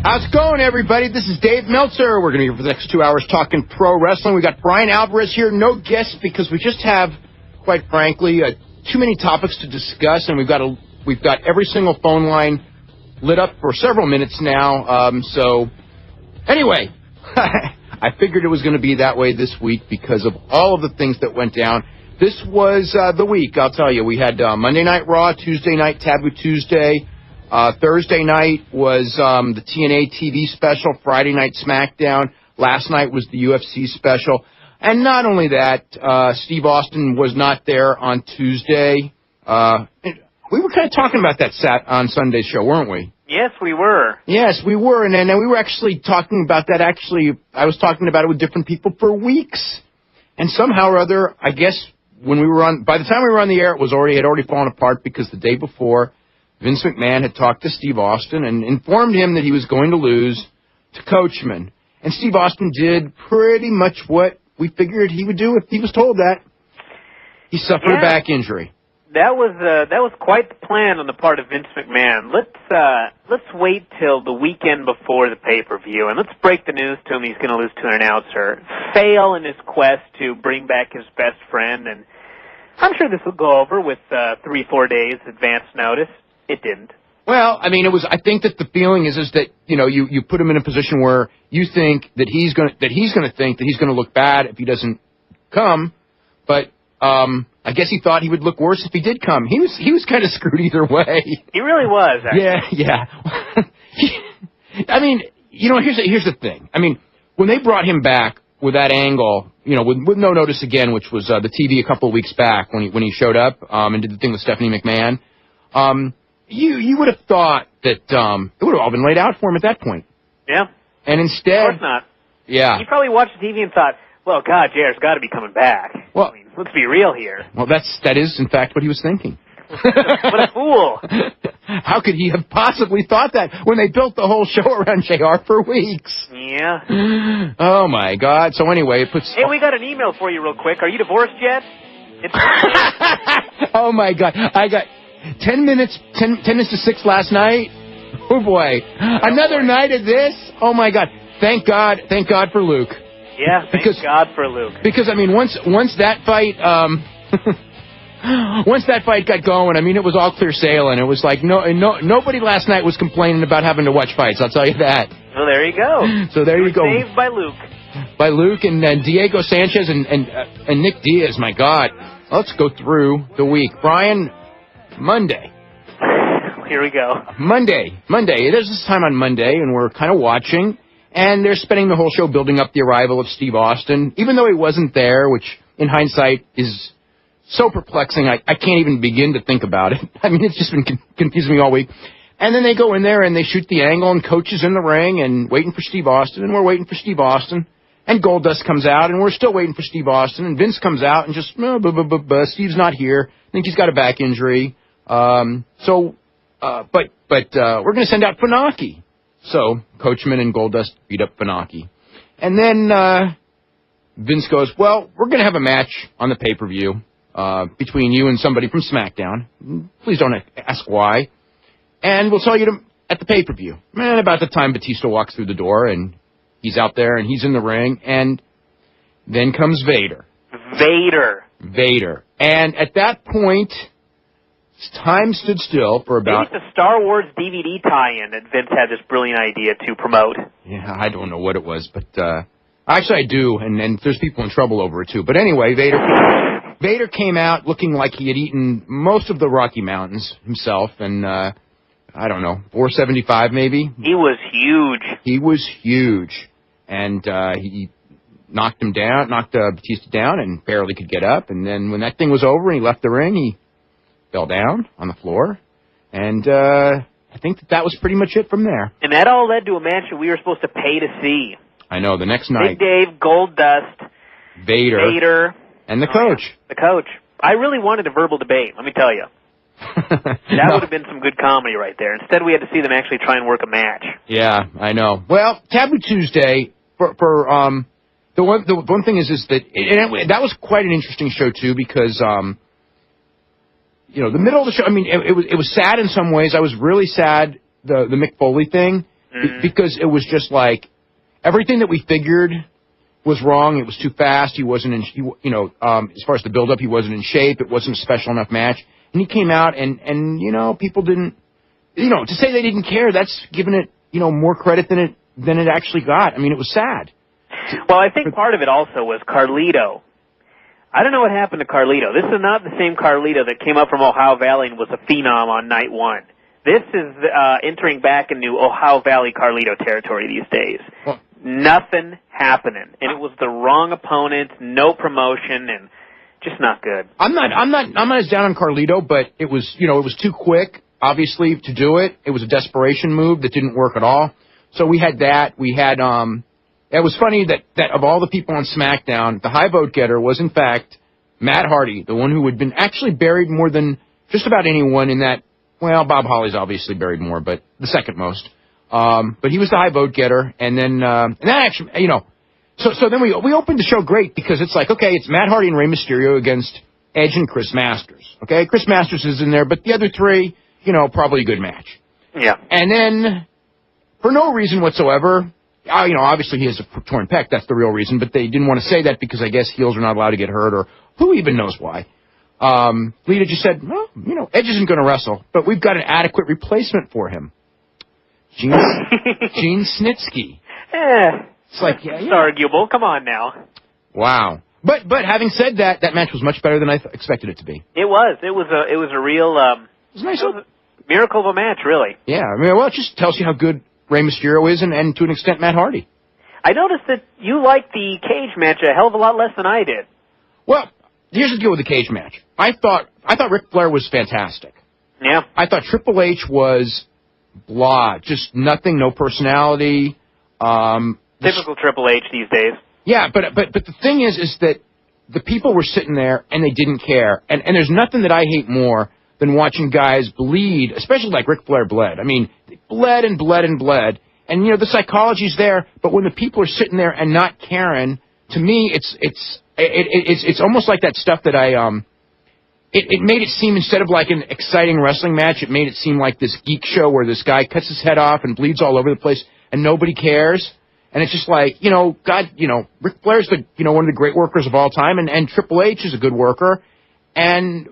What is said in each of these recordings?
How's it going, everybody? This is Dave Meltzer. We're going to be here for the next 2 hours talking pro wrestling. We got Brian Alvarez here. No guests because we just have, quite frankly, too many topics to discuss, and we've got every single phone line lit up for several minutes now. So, anyway, I figured it was going to be that way this week because of all of the things that went down. This was the week, I'll tell you. We had Monday Night Raw, Tuesday Night Taboo Tuesday. Thursday night was the TNA TV special. Friday night SmackDown. Last night was the UFC special. And not only that, Steve Austin was not there on Tuesday. We were kind of talking about that on Sunday's show, weren't we? Yes, we were. Yes, we were. And we were actually talking about that. Actually, I was talking about it with different people for weeks. And somehow or other, I guess by the time we were on the air, it had already fallen apart because the day before, Vince McMahon had talked to Steve Austin and informed him that he was going to lose to Coachman. And Steve Austin did pretty much what we figured he would do if he was told that. He suffered a back injury. That was quite the plan on the part of Vince McMahon. Let's wait till the weekend before the pay-per-view, and let's break the news to him he's going to lose to an announcer, fail in his quest to bring back his best friend, and I'm sure this will go over with 3-4 days advance notice. It didn't. Well, I mean, I think that the feeling is that, you know, you put him in a position where you think that he's going to think that he's going to look bad if he doesn't come, but I guess he thought he would look worse if he did come. He was kind of screwed either way. He really was, actually. Yeah. I mean, you know, here's the thing. I mean, when they brought him back with that angle, you know, with no notice again, which was the TV a couple of weeks back when he showed up and did the thing with Stephanie McMahon, you would have thought that it would have all been laid out for him at that point. Yeah. And instead, of course not. Yeah. He probably watched the TV and thought, well, God, JR's got to be coming back. Well, I mean, let's be real here. Well, that is, in fact, what he was thinking. What a fool. How could he have possibly thought that when they built the whole show around JR for weeks? Yeah. Oh, my God. So anyway, it puts... Hey, we got an email for you real quick. Are you divorced yet? Oh, my God. I got 10 minutes to 6 last night. Oh, boy. Another night of this? Oh, my God. Thank God for Luke. Yeah, thank God for Luke. Because, I mean, once that fight... Once that fight got going, I mean, it was all clear sailing. It was like nobody last night was complaining about having to watch fights. I'll tell you that. Well, there you go. So there you go. Saved by Luke. By Luke and Diego Sanchez and Nick Diaz. My God. Let's go through the week. Brian, Monday. Here we go. Monday. There's this time on Monday, and we're kind of watching, and they're spending the whole show building up the arrival of Steve Austin, even though he wasn't there, which in hindsight is so perplexing, I can't even begin to think about it. I mean, it's just been confusing me all week. And then they go in there and they shoot the angle, and Coach is in the ring and waiting for Steve Austin, and we're waiting for Steve Austin. And Goldust comes out, and we're still waiting for Steve Austin. And Vince comes out and just, Steve's not here. I think he's got a back injury. But we're going to send out Funaki. So Coachman and Goldust beat up Funaki. And then Vince goes, well, we're going to have a match on the pay-per-view. Between you and somebody from SmackDown. Please don't ask why. And we'll tell you at the pay-per-view. And about the time Batista walks through the door, and he's out there, and he's in the ring, and then comes Vader. And at that point, time stood still for about... Maybe it's a Star Wars DVD tie-in that Vince had this brilliant idea to promote. Yeah, I don't know what it was, but... actually, I do, and there's people in trouble over it, too. But anyway, Vader came out looking like he had eaten most of the Rocky Mountains himself, and, I don't know, 475 maybe? He was huge. And he knocked Batista down and barely could get up. And then when that thing was over and he left the ring, he fell down on the floor. And I think that was pretty much it from there. And that all led to a match that we were supposed to pay to see. I know, the next night. Big Dave, Goldust, Vader. And the coach. Yeah, the coach. I really wanted a verbal debate, let me tell you. That would have been some good comedy right there. Instead, we had to see them actually try and work a match. Yeah, I know. Well, Taboo Tuesday, the one thing is that that was quite an interesting show, too, because, the middle of the show, I mean, it was sad in some ways. I was really sad, the Mick Foley thing. because it was just like everything that we figured was wrong. It was too fast. He wasn't as far as the build-up, he wasn't in shape. It wasn't a special enough match. And he came out and people didn't, to say they didn't care, that's giving it, more credit than it actually got. I mean, it was sad. Well, I think part of it also was Carlito. I don't know what happened to Carlito. This is not the same Carlito that came up from Ohio Valley and was a phenom on night one. This is entering back into Ohio Valley Carlito territory these days. Well, nothing happening, and it was the wrong opponent, no promotion, and just not good. I'm not as down on Carlito, but it was, it was too quick, obviously, to do it. It was a desperation move that didn't work at all. So we had that. We had, it was funny that of all the people on SmackDown, the high vote getter was, in fact, Matt Hardy, the one who had been actually buried more than just about anyone in that. Well, Bob Holly's obviously buried more, but the second most. But he was the high vote getter, and then and that actually, so then we opened the show great because it's like, okay, it's Matt Hardy and Rey Mysterio against Edge and Chris Masters. Okay, Chris Masters is in there, but the other three, probably a good match. Yeah. And then, for no reason whatsoever, obviously he has a torn pec. That's the real reason, but they didn't want to say that because I guess heels are not allowed to get hurt, or who even knows why. Lita just said, well, Edge isn't going to wrestle, but we've got an adequate replacement for him. Gene Snitsky. It's like, it's arguable. Come on now. Wow. But having said that, that match was much better than I expected it to be. It was. It was a real it was nice. It was a miracle of a match, really. Yeah. I mean, well, it just tells you how good Rey Mysterio is, and to an extent, Matt Hardy. I noticed that you liked the cage match a hell of a lot less than I did. Well, here's the deal with the cage match. I thought Ric Flair was fantastic. Yeah. I thought Triple H was blah, just nothing, no personality. Typical Triple H these days. Yeah, but the thing is that the people were sitting there and they didn't care. And there's nothing that I hate more than watching guys bleed, especially like Ric Flair bled. I mean, they bled and bled and bled. And the psychology's there, but when the people are sitting there and not caring, to me it's almost like that stuff that it made it seem, instead of like an exciting wrestling match, it made it seem like this geek show where this guy cuts his head off and bleeds all over the place and nobody cares. And it's just like, Ric Flair's one of the great workers of all time, and Triple H is a good worker. And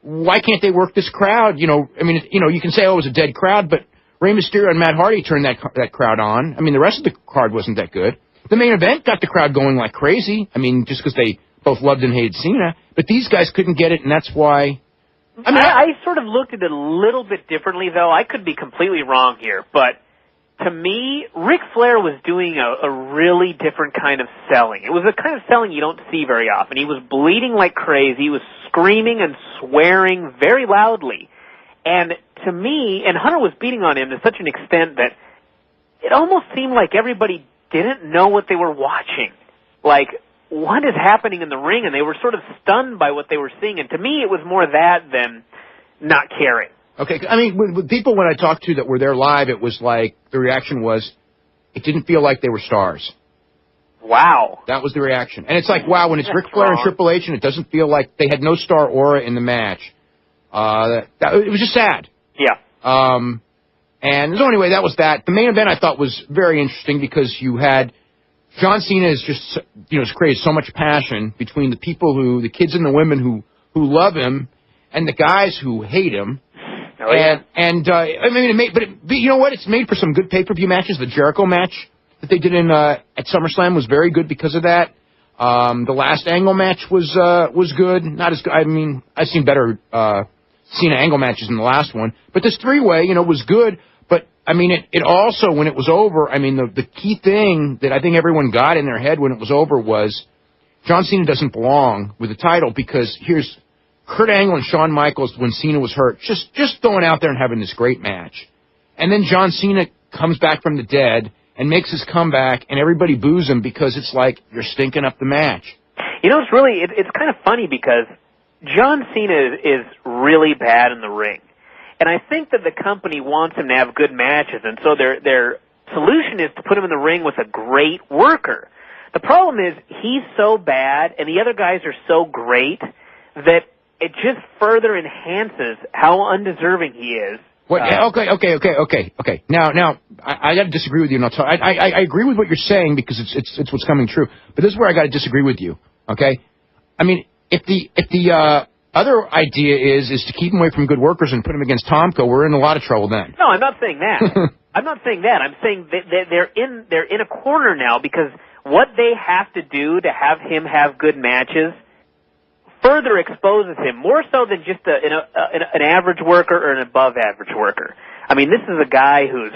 why can't they work this crowd? I mean, you can say, oh, it was a dead crowd, but Rey Mysterio and Matt Hardy turned that crowd on. I mean, the rest of the card wasn't that good. The main event got the crowd going like crazy. I mean, just because they both loved and hated Cena. But these guys couldn't get it, and that's why. I sort of looked at it a little bit differently, though. I could be completely wrong here, but to me, Ric Flair was doing a really different kind of selling. It was a kind of selling you don't see very often. He was bleeding like crazy. He was screaming and swearing very loudly. And to me, and Hunter was beating on him to such an extent that it almost seemed like everybody didn't know what they were watching. Like, what is happening in the ring? And they were sort of stunned by what they were seeing. And to me, it was more that than not caring. Okay, I mean, with people when I talked to that were there live, it was like, the reaction was, it didn't feel like they were stars. Wow. That was the reaction. And it's like, wow, when it's Ric Flair and Triple H and it doesn't feel like they had no star aura in the match, it was just sad. Yeah. And so anyway, that was that. The main event I thought was very interesting because you had John Cena is just, has created so much passion between the people the kids and the women who love him and the guys who hate him. Oh, yeah. I mean, but you know what? It's made for some good pay-per-view matches. The Jericho match that they did at SummerSlam was very good because of that. The last Angle match was good. Not as good. I mean, I've seen better Cena Angle matches than the last one. But this three-way, was good. But, I mean, it also, when it was over, I mean, the key thing that I think everyone got in their head when it was over was John Cena doesn't belong with the title because here's Kurt Angle and Shawn Michaels, when Cena was hurt, just going out there and having this great match. And then John Cena comes back from the dead and makes his comeback, and everybody boos him because it's like, you're stinking up the match. It's really, it's kind of funny because John Cena is really bad in the ring. And I think that the company wants him to have good matches, and so their solution is to put him in the ring with a great worker. The problem is he's so bad, and the other guys are so great, that it just further enhances how undeserving he is What? Okay. Now, I got to disagree with you. And I'll tell. I agree with what you're saying because it's what's coming true. But this is where I got to disagree with you. Okay. I mean, if the other idea is to keep him away from good workers and put him against Tomko, we're in a lot of trouble then. No, I'm not saying that. I'm not saying that. I'm saying that they're in a corner now because what they have to do to have him have good matches further exposes him, more so than just an average worker or an above-average worker. I mean, this is a guy who's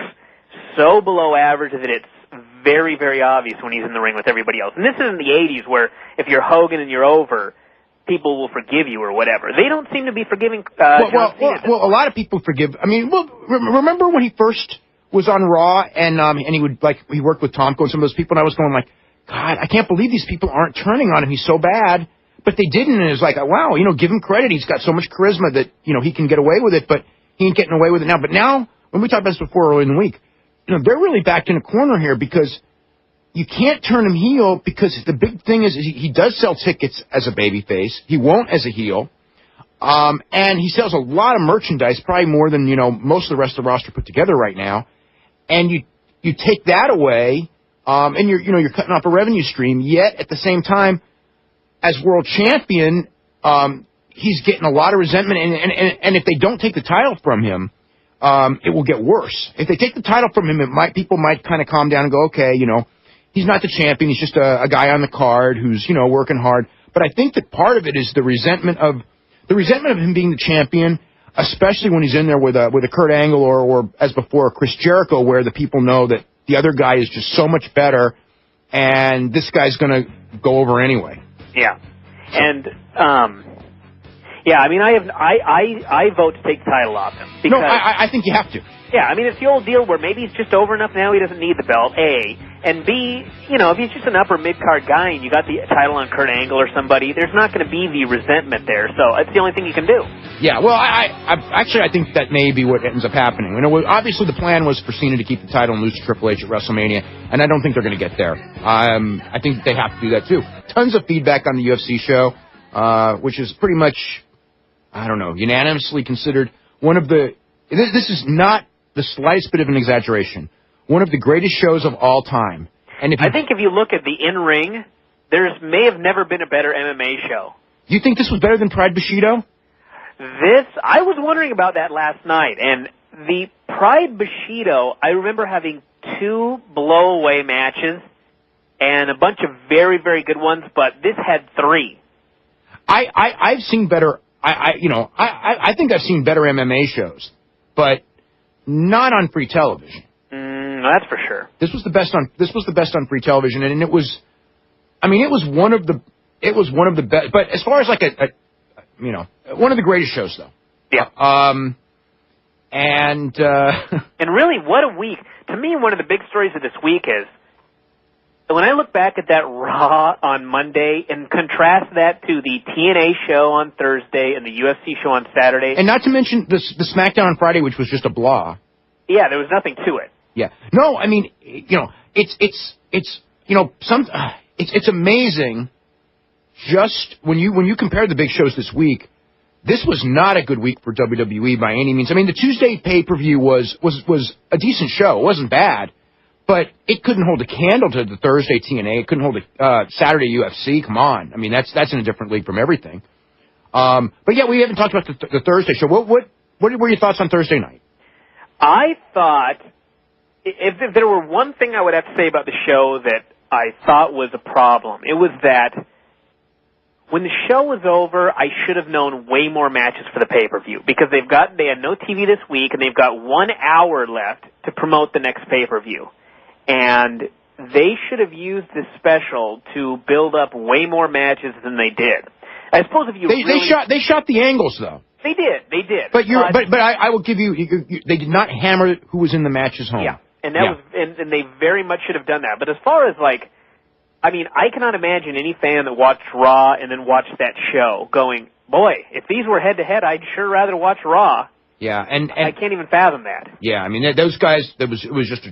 so below average that it's very, very obvious when he's in the ring with everybody else. And this isn't the 80s where if you're Hogan and you're over, people will forgive you or whatever. They don't seem to be forgiving John Cena. Well, a lot of people forgive. I mean, remember when he first was on Raw and he worked with Tomko and some of those people, and I was going like, God, I can't believe these people aren't turning on him. He's so bad. But they didn't, and it was like, wow, give him credit. He's got so much charisma that, he can get away with it, but he ain't getting away with it now. But now, when we talked about this before earlier in the week, they're really backed in a corner here because you can't turn him heel because the big thing is he does sell tickets as a babyface. He won't as a heel. And he sells a lot of merchandise, probably more than, most of the rest of the roster put together right now. And you take that away, and you're cutting off a revenue stream, yet at the same time, as world champion, he's getting a lot of resentment, and if they don't take the title from him, it will get worse. If they take the title from him, people might kind of calm down and go, okay, he's not the champion, he's just a guy on the card who's, working hard. But I think that part of it is the resentment of him being the champion, especially when he's in there with a Kurt Angle or as before, Chris Jericho, where the people know that the other guy is just so much better, and this guy's going to go over anyway. Yeah, and I mean, I vote to take the title off him. Because, no, I think you have to. Yeah, I mean, it's the old deal where maybe he's just over enough now he doesn't need the belt, A, and B, if he's just an upper mid-card guy and you got the title on Kurt Angle or somebody, there's not going to be the resentment there, so it's the only thing you can do. Yeah, well, I think that may be what ends up happening. Obviously the plan was for Cena to keep the title and lose to Triple H at WrestleMania, and I don't think they're going to get there. I think they have to do that too. Tons of feedback on the UFC show, which is pretty much, I don't know, unanimously considered one of the, this is not the slightest bit of an exaggeration, one of the greatest shows of all time. And I think if you look at the in-ring, there may have never been a better MMA show. You think this was better than Pride Bushido? I was wondering about that last night, and the Pride Bushido, I remember having 2 blow-away matches and a bunch of very, very good ones, but this had 3. I've seen better, I think I've seen better MMA shows, but not on free television. That's for sure. This was the best on free television, and it was one of the best. But as far as like one of the greatest shows, though. Yeah. And really, what a week! To me, one of the big stories of this week is when I look back at that Raw on Monday and contrast that to the TNA show on Thursday and the UFC show on Saturday, and not to mention the SmackDown on Friday, which was just a blah. Yeah, there was nothing to it. Yeah. No, I mean, it's amazing. Just when you compare the big shows this week, this was not a good week for WWE by any means. I mean, the Tuesday pay-per-view was a decent show. It wasn't bad, but it couldn't hold a candle to the Thursday TNA. It couldn't hold a Saturday UFC. Come on. I mean, that's in a different league from everything. But yeah, we haven't talked about the Thursday show. What were your thoughts on Thursday night? I thought, if there were one thing I would have to say about the show that I thought was a problem, it was that when the show was over, I should have known way more matches for the pay-per-view because they had no TV this week and they've got 1 hour left to promote the next pay-per-view. And they should have used this special to build up way more matches than they did. I suppose if you they shot the angles though. They did. But I will give you, they did not hammer who was in the matches home. Yeah, and that was, and they very much should have done that. But as far as I cannot imagine any fan that watched Raw and then watched that show going, boy, if these were head to head, I'd sure rather watch Raw. Yeah, and I can't even fathom that. Yeah, I mean those guys. It was just a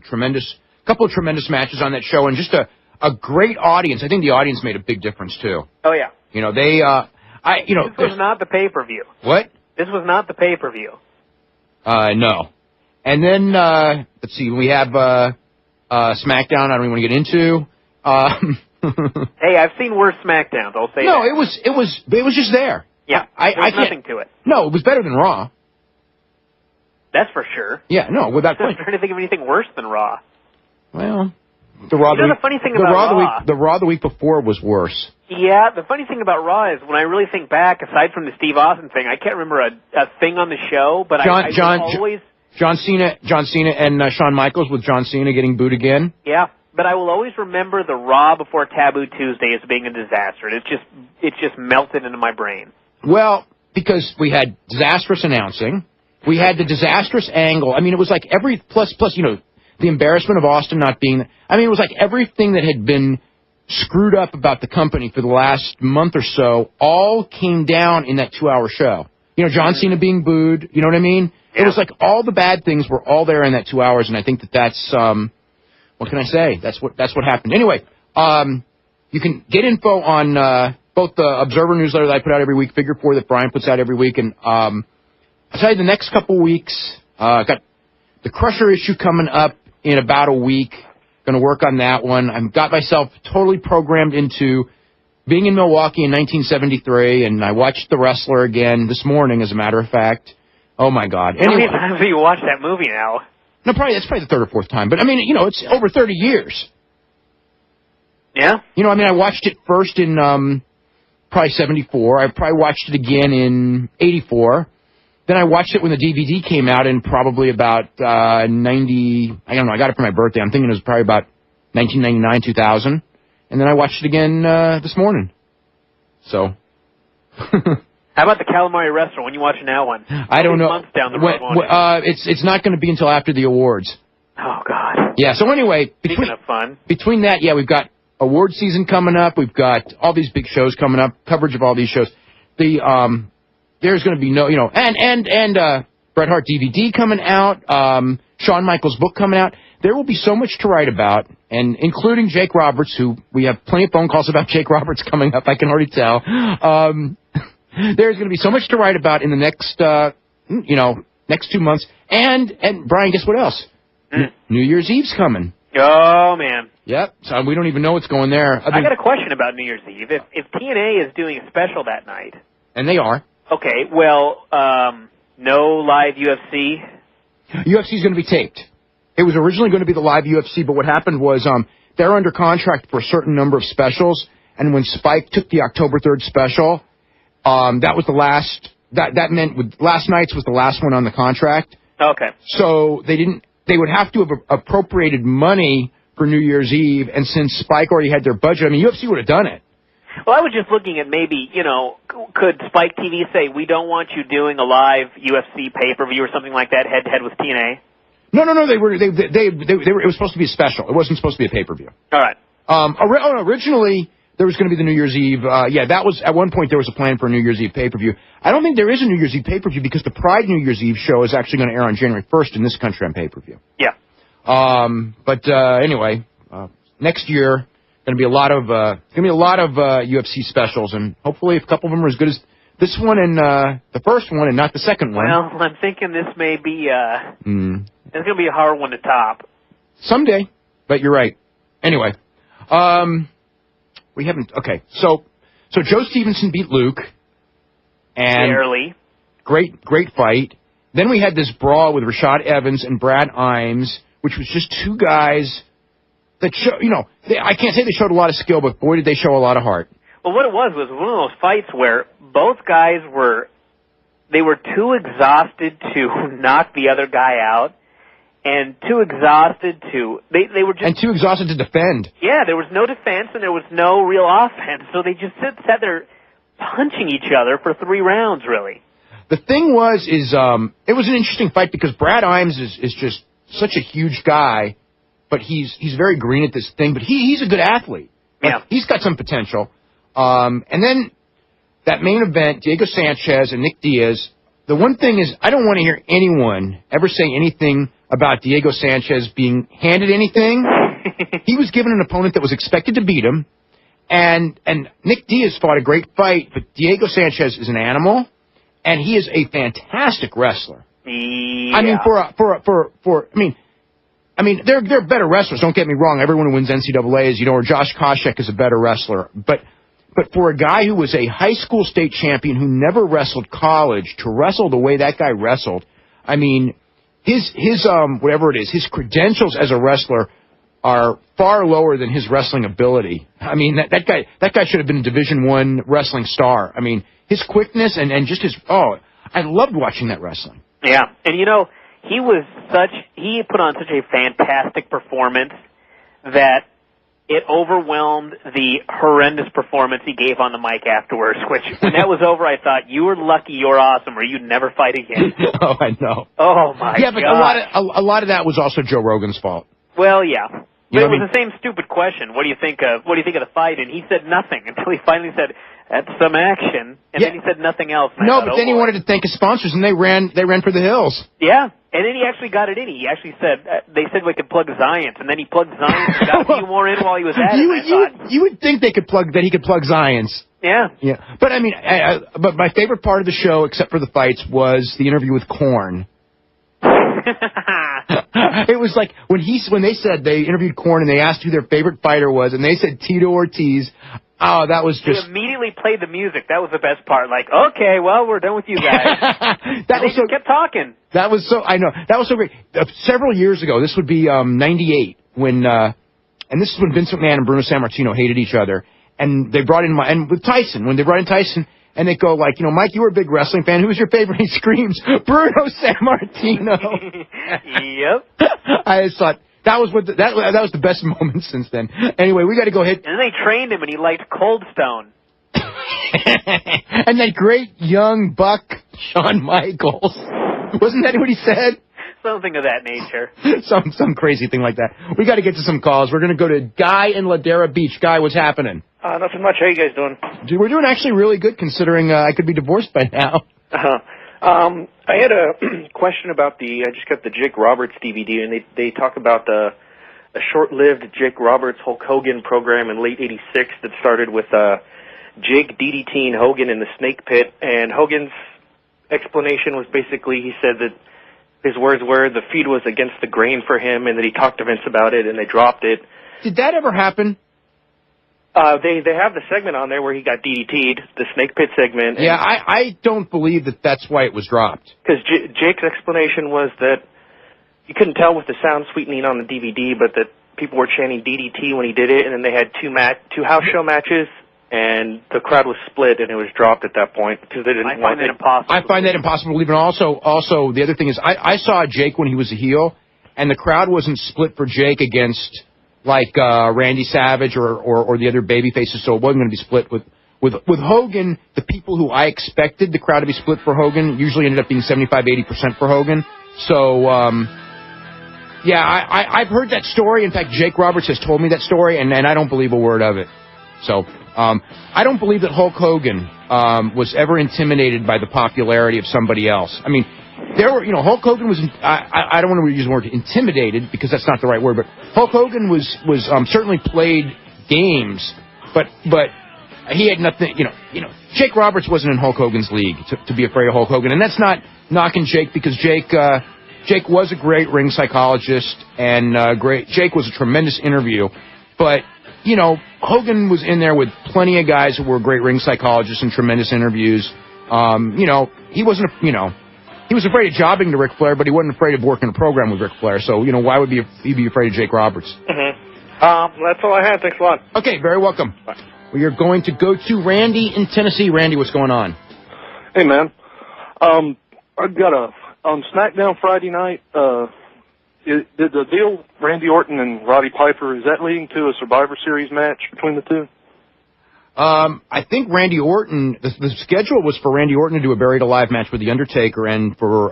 couple of tremendous matches on that show, and just a great audience. I think the audience made a big difference too. Oh yeah. This was not the pay-per-view. What? This was not the pay-per-view. No. And then, let's see, we have SmackDown I don't even want to get into. Hey, I've seen worse SmackDowns, I'll say No, that. it was just there. Yeah, there's nothing to it. No, it was better than Raw. That's for sure. Yeah, no, without I'm question. trying to think of anything worse than Raw. Well, the Raw. You know, the funny thing about Raw, the Raw the week before was worse. Yeah, the funny thing about Raw is when I really think back, aside from the Steve Austin thing, I can't remember a thing on the show, but I always... John Cena and Shawn Michaels with John Cena getting booed again. Yeah, but I will always remember the Raw before Taboo Tuesday as being a disaster. It's just melted into my brain. Well, because we had disastrous announcing, we had the disastrous angle. I mean, it was like every plus, you know, the embarrassment of Austin not being. I mean, it was like everything that had been screwed up about the company for the last month or so all came down in that 2-hour show. You know, John Cena being booed. You know what I mean? Yeah. It was like all the bad things were all there in that 2 hours, and I think that's what can I say? That's what happened. Anyway, you can get info on both the Observer newsletter that I put out every week, Figure 4 that Brian puts out every week, and I'll tell you the next couple weeks, got the Crusher issue coming up in about a week. Going to work on that one. I've got myself totally programmed into being in Milwaukee in 1973, and I watched The Wrestler again this morning, as a matter of fact. Oh, my God. How many times have you watched that movie now? No, that's probably the third or fourth time. But, I mean, you know, it's over 30 years. Yeah? You know, I mean, I watched it first in probably 74. I probably watched it again in 84. Then I watched it when the DVD came out in probably about 90. I don't know. I got it for my birthday. I'm thinking it was probably about 1999, 2000. And then I watched it again this morning. So. How about the Calamari Wrestler? When you watching that one? I don't know. Months down the road. It's not going to be until after the awards. Oh God. Yeah. So anyway, Speaking of fun, between that, yeah, we've got award season coming up. We've got all these big shows coming up. Coverage of all these shows. There's going to be and Bret Hart DVD coming out. Shawn Michaels book coming out. There will be so much to write about, and including Jake Roberts, who we have plenty of phone calls about Jake Roberts coming up. I can already tell. There's going to be so much to write about in the next, next 2 months. And Brian, guess what else? New Year's Eve's coming. Oh, man. Yep. So we don't even know what's going there. I got a question about New Year's Eve. If TNA is doing a special that night. And they are. Okay, well, no live UFC? UFC's going to be taped. It was originally going to be the live UFC, but what happened was they're under contract for a certain number of specials, and when Spike took the October 3rd special, that was the last. That meant last night's was the last one on the contract. Okay. So they would have to have appropriated money for New Year's Eve, and since Spike already had their budget, I mean, UFC would have done it. Well, I was just looking at maybe, could Spike TV say, we don't want you doing a live UFC pay-per-view or something like that head-to-head with TNA? No. They were. It was supposed to be a special. It wasn't supposed to be a pay-per-view. All right. Originally, there was going to be the New Year's Eve. That was at one point there was a plan for a New Year's Eve pay-per-view. I don't think there is a New Year's Eve pay-per-view because the Pride New Year's Eve show is actually going to air on January 1st in this country on pay-per-view. Yeah. Anyway, next year going to be a lot of UFC specials, and hopefully a couple of them are as good as this one and the first one, and not the second one. Well, I'm thinking this may be it's going to be a hard one to top someday. But you're right. Anyway, we haven't. Okay, so Joe Stevenson beat Luke, and barely. Great fight. Then we had this brawl with Rashad Evans and Brad Imes, which was just two guys that show. I can't say they showed a lot of skill, but boy, did they show a lot of heart. Well, what it was one of those fights where both guys were too exhausted to knock the other guy out, and too exhausted to they were just and too exhausted to defend. Yeah, there was no defense and there was no real offense, so they just sat there punching each other for 3 rounds, really. The thing it was an interesting fight because Brad Imes is just such a huge guy, but he's very green at this thing. But he's a good athlete. Yeah, he's got some potential. And then that main event, Diego Sanchez and Nick Diaz. The one thing is, I don't want to hear anyone ever say anything about Diego Sanchez being handed anything. He was given an opponent that was expected to beat him, and Nick Diaz fought a great fight, but Diego Sanchez is an animal, and he is a fantastic wrestler. Yeah. I mean, they're better wrestlers. Don't get me wrong. Everyone who wins NCAAs, or Josh Koscheck is a better wrestler. But for a guy who was a high school state champion who never wrestled college to wrestle the way that guy wrestled, I mean, his whatever it is, his credentials as a wrestler are far lower than his wrestling ability. I mean, that guy should have been a Division I wrestling star. I mean, his quickness and just I loved watching that wrestling. Yeah, and he put on such a fantastic performance that it overwhelmed the horrendous performance he gave on the mic afterwards, which when that was over, I thought, you were lucky you're awesome or you'd never fight again. Oh, I know. Oh, my God. Yeah, but a lot of that was also Joe Rogan's fault. Well, yeah. But it was the same stupid question. What do you think of the fight? And he said nothing until he finally said, "That's some action," and then he said nothing else. But then he wanted to thank his sponsors, and they ran for the hills. Yeah, and then he actually got it in. He actually said they said we could plug Zions, and then he plugged Zions and got a few more in while he was at it. You would think he could plug Zions. Yeah. Yeah, but I mean, but my favorite part of the show, except for the fights, was the interview with Korn. It was like when they said they interviewed Korn and they asked who their favorite fighter was, and they said Tito Ortiz. Oh, that was just... They immediately played the music. That was the best part. Like, okay, well, we're done with you guys. They just kept talking. That was so... I know. That was so great. Several years ago, this would be 98, when... and this is when Vince McMahon and Bruno Sammartino hated each other. And they brought in... And with Tyson, when they brought in Tyson... And they go like, Mike, you were a big wrestling fan. Who's your favorite? He screams, Bruno Sammartino. Yep. I just thought that was that was the best moment since then. Anyway, we got to go hit. And then they trained him, and he liked Cold Stone. And that great young buck Shawn Michaels. Wasn't that what he said? Something of that nature. some crazy thing like that. We got to get to some calls. We're going to go to Guy in Ladera Beach. Guy, what's happening? Nothing much. How you guys doing? Dude, we're doing actually really good considering I could be divorced by now. I had a question about I just got the Jake Roberts DVD, and they talk about a short-lived Jake Roberts Hulk Hogan program in late '86 that started with Jake DDTing Hogan in the Snake Pit, and Hogan's explanation was basically he said that his words were the feud was against the grain for him, and that he talked to Vince about it, and they dropped it. Did that ever happen? They have the segment on there where he got DDT'd, the Snake Pit segment. Yeah, I don't believe that's why it was dropped. Because Jake's explanation was that you couldn't tell with the sound sweetening on the DVD, but that people were chanting DDT when he did it, and then they had two house show matches, and the crowd was split, and it was dropped at that point because they didn't want it. I find that impossible to believe. And also, the other thing is, I saw Jake when he was a heel, and the crowd wasn't split for Jake against like Randy Savage or the other baby faces, so it wasn't going to be split with Hogan. The people who I expected the crowd to be split for Hogan usually ended up being 75-80% for Hogan. So yeah, I've heard that story. In fact, Jake Roberts has told me that story, and I don't believe a word of it. So I don't believe that Hulk Hogan was ever intimidated by the popularity of somebody else. I mean, there were, Hulk Hogan was, I don't want to use the word intimidated because that's not the right word, but Hulk Hogan was certainly played games, but he had nothing, Jake Roberts wasn't in Hulk Hogan's league to be afraid of Hulk Hogan, and that's not knocking Jake because Jake was a great ring psychologist and Jake was a tremendous interview, but Hogan was in there with plenty of guys who were great ring psychologists and tremendous interviews. He wasn't, he was afraid of jobbing to Ric Flair, but he wasn't afraid of working a program with Ric Flair. So, why would he be afraid of Jake Roberts? Mm-hmm. That's all I had. Thanks a lot. Okay, very welcome. Bye. We are going to go to Randy in Tennessee. Randy, what's going on? Hey, man. I've got on SmackDown Friday night, did the deal Randy Orton and Roddy Piper, is that leading to a Survivor Series match between the two? I think Randy Orton, the schedule was for Randy Orton to do a Buried Alive match with The Undertaker and for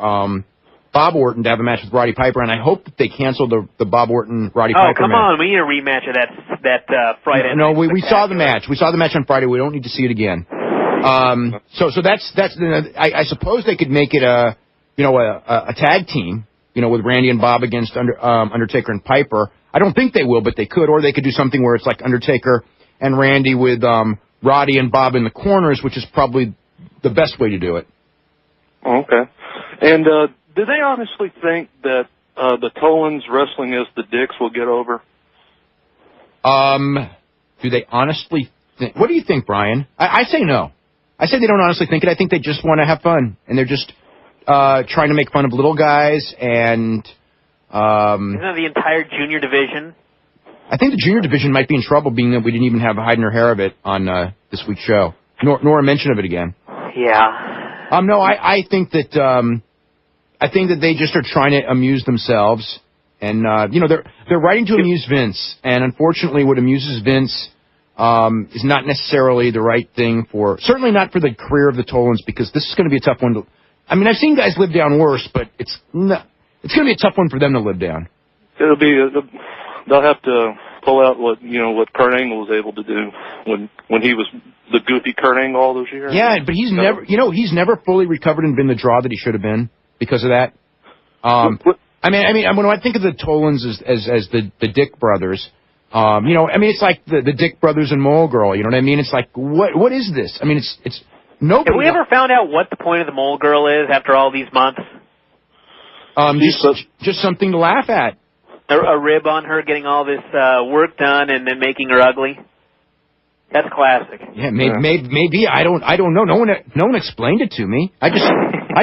Bob Orton to have a match with Roddy Piper, and I hope that they canceled the Bob Orton-Roddy Piper match. Oh, come on. We need a rematch of that Friday night. No, we saw the match. We saw the match on Friday. We don't need to see it again. So that's I suppose they could make it a tag team, with Randy and Bob against Undertaker and Piper. I don't think they will, but they could, or they could do something where it's like Undertaker and Randy with Roddy and Bob in the corners, which is probably the best way to do it. Okay. And do they honestly think that the Tolans wrestling as the Dicks will get over? Do they honestly think? What do you think, Brian? I say no. I say they don't honestly think it. I think they just want to have fun, and they're just trying to make fun of little guys. And isn't that the entire junior division? I think the junior division might be in trouble, being that we didn't even have Hyde nor hair of it on this week's show, nor a mention of it again. Yeah. No, I think that they just are trying to amuse themselves, and they're writing to amuse Vince, and unfortunately, what amuses Vince is not necessarily the right thing certainly not for the career of the Tolans, because this is going to be a tough one to. I mean, I've seen guys live down worse, but it's going to be a tough one for them to live down. They'll have to pull out what Kurt Angle was able to do when he was the goofy Kurt Angle all those years. Yeah, but he's never fully recovered and been the draw that he should have been because of that. I mean, when I think of the Tolans as the Dick brothers, it's like the Dick brothers and Mole Girl. You know what I mean? It's like what is this? I mean, it's nobody. Have we ever found out what the point of the Mole Girl is after all these months? Just something to laugh at. A rib on her getting all this work done and then making her ugly. That's classic. Yeah, maybe I don't know. No one explained it to me. I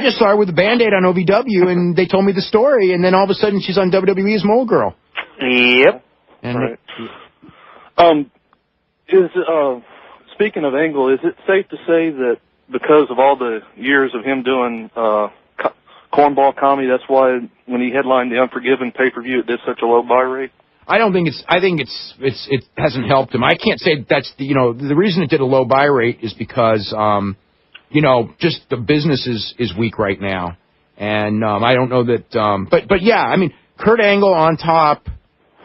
just saw her with a Band-Aid on OVW, and they told me the story, and then all of a sudden she's on WWE as Mole Girl. Yep. And right. Speaking of Angle, is it safe to say that because of all the years of him doing cornball comedy, that's why when he headlined the Unforgiven pay-per-view, it did such a low buy rate? I think it hasn't helped him. I can't say that's the reason it did a low buy rate is because just the business is weak right now, and I don't know that. But yeah, I mean, Kurt Angle on top.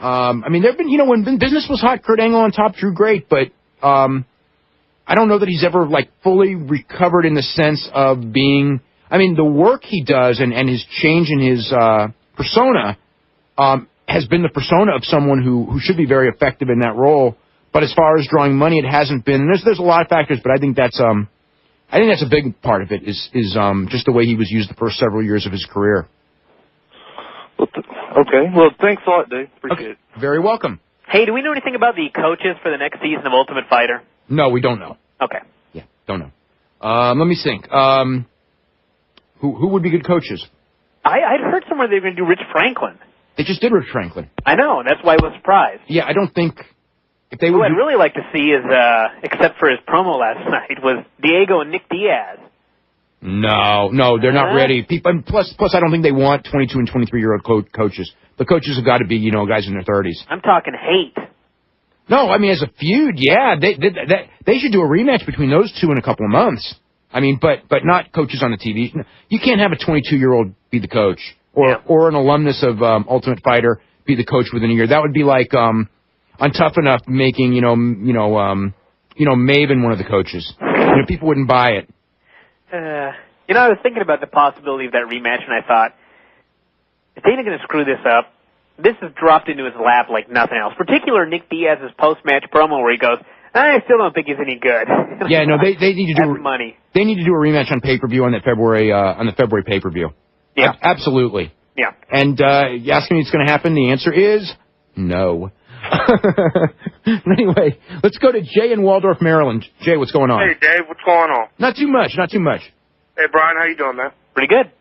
I mean, there've been when business was hot, Kurt Angle on top drew great, but I don't know that he's ever fully recovered in the sense of being. I mean, the work he does and his change in his persona has been the persona of someone who should be very effective in that role. But as far as drawing money, it hasn't been. And there's a lot of factors, but I think that's a big part of it is just the way he was used the first several years of his career. Okay. Well, thanks a lot, Dave. Appreciate it. Very welcome. Hey, do we know anything about the coaches for the next season of Ultimate Fighter? No, we don't know. Okay. Yeah, don't know. Let me think. Who would be good coaches? I'd heard somewhere they were going to do Rich Franklin. They just did Rich Franklin. I know. That's why I was surprised. Yeah, I don't think if they would. Who I'd really like to see is, except for his promo last night, was Diego and Nick Diaz. No, they're not ready. People, plus, I don't think they want 22 and 23-year-old coaches. The coaches have got to be, guys in their 30s. I'm talking hate. No, I mean as a feud, yeah, they should do a rematch between those two in a couple of months. I mean, but not coaches on the TV. You can't have a 22-year-old be the coach, or an alumnus of Ultimate Fighter be the coach within a year. That would be like on Tough Enough making Maven one of the coaches. People wouldn't buy it. I was thinking about the possibility of that rematch, and I thought, if Dana going to screw this up, this is dropped into his lap like nothing else. Particularly Nick Diaz's post-match promo where he goes, I still don't think he's any good. Yeah, no, they need to do money. They need to do a rematch on pay-per-view on the February pay-per-view. Yeah, absolutely. Yeah. And you asking me what's going to happen? The answer is no. Anyway, let's go to Jay in Waldorf, Maryland. Jay, what's going on? Hey, Dave, what's going on? Not too much. Hey, Brian, how you doing, man? Pretty good.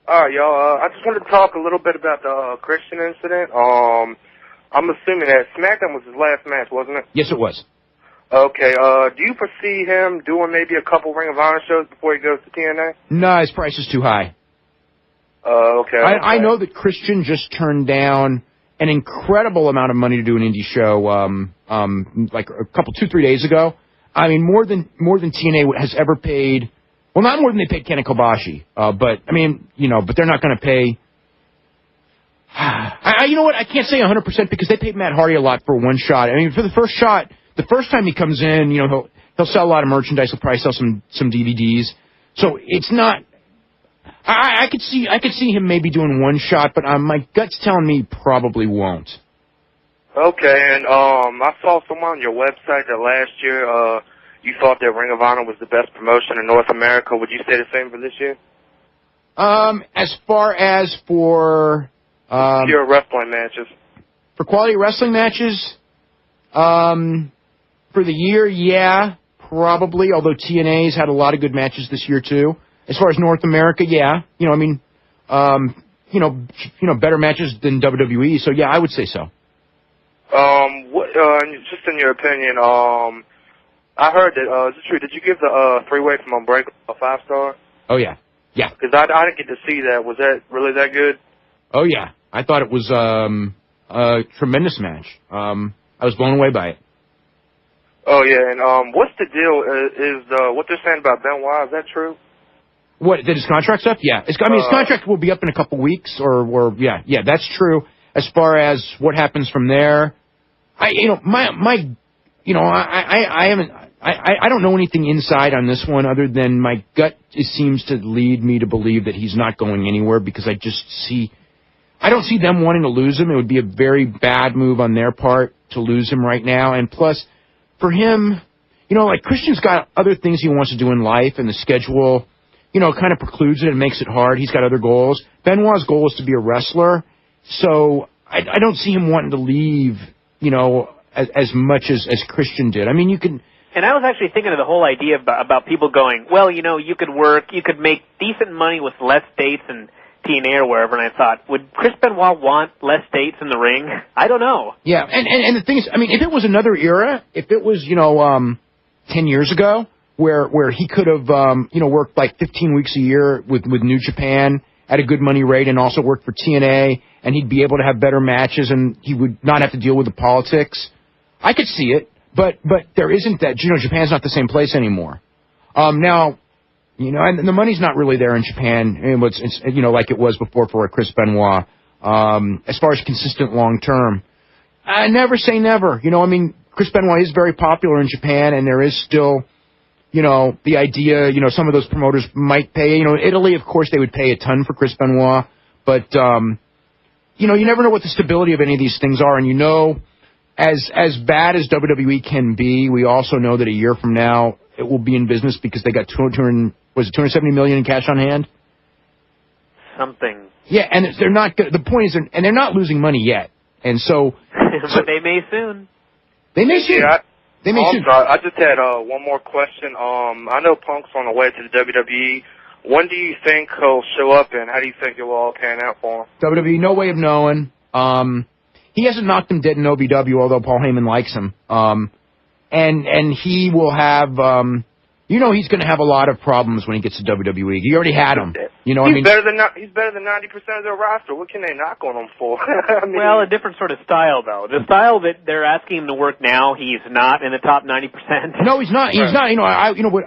All right, y'all. I just wanted to talk a little bit about the Christian incident. I'm assuming that SmackDown was his last match, wasn't it? Yes, it was. Okay. Do you foresee him doing maybe a couple Ring of Honor shows before he goes to TNA? No, his price is too high. Okay. I know that Christian just turned down an incredible amount of money to do an indie show, like a couple, 2-3 days ago. I mean, more than TNA has ever paid. Well, not more than they paid Ken Kobashi, but I mean, but they're not going to pay. You know what? I can't say 100% because they paid Matt Hardy a lot for one shot. I mean, for the first shot, the first time he comes in, he'll sell a lot of merchandise. He'll probably sell some DVDs. So it's not. I could see him maybe doing one shot, but my gut's telling me he probably won't. Okay, and I saw somewhere on your website that last year you thought that Ring of Honor was the best promotion in North America. Would you say the same for this year? As far as for Pure wrestling matches. for quality wrestling matches, for the year, yeah, probably. Although TNA's had a lot of good matches this year too. As far as North America, yeah, better matches than WWE. So yeah, I would say so. What? Just in your opinion, I heard that. Is it true? Did you give the three-way from Unbreakable a 5-star? Oh yeah, yeah. Because I didn't get to see that. Was that really that good? Oh yeah, I thought it was a tremendous match. I was blown away by it. Oh yeah, and what's the deal? Is what they're saying about Benoit? Is that true? What, did his contract's up? Yeah. His contract will be up in a couple weeks, yeah, that's true. As far as what happens from there, I don't know anything inside on this one other than my gut seems to lead me to believe that he's not going anywhere because I don't see them wanting to lose him. It would be a very bad move on their part to lose him right now. And plus, for him, Christian's got other things he wants to do in life, and the schedule, kind of precludes it and makes it hard. He's got other goals. Benoit's goal is to be a wrestler, so I don't see him wanting to leave, as much as Christian did. I mean, you can... And I was actually thinking of the whole idea about people going, well, you could make decent money with less dates and TNA or wherever, and I thought, would Chris Benoit want less dates in the ring? I don't know. Yeah, and the thing is, I mean, if it was another era, if it was, 10 years ago, where he could have, worked like 15 weeks a year with New Japan at a good money rate and also worked for TNA, and he'd be able to have better matches and he would not have to deal with the politics, I could see it, but there isn't that. Japan's not the same place anymore. Now, and the money's not really there in Japan, and it's like it was before for Chris Benoit. As far as consistent long term, I never say never. Chris Benoit is very popular in Japan, and there is still, the idea, some of those promoters might pay. Italy, of course, they would pay a ton for Chris Benoit, but you never know what the stability of any of these things are, and as bad as WWE can be, we also know that a year from now it will be in business because they got $270 million in cash on hand. Something. Yeah, and they're not. The point is, and they're not losing money yet, and so. But they may soon. They may soon. Yeah, they may soon. Sorry, I just had one more question. I know Punk's on the way to the WWE. When do you think he'll show up, and how do you think it will all pan out for him? WWE, no way of knowing. He hasn't knocked him dead in OVW, although Paul Heyman likes him. And he will have, he's going to have a lot of problems when he gets to WWE. He already had them. He's better than 90% of their roster. What can they knock on him for? Well, a different sort of style, though. The style that they're asking him to work now, he's not in the top 90%. No, he's not. He's not.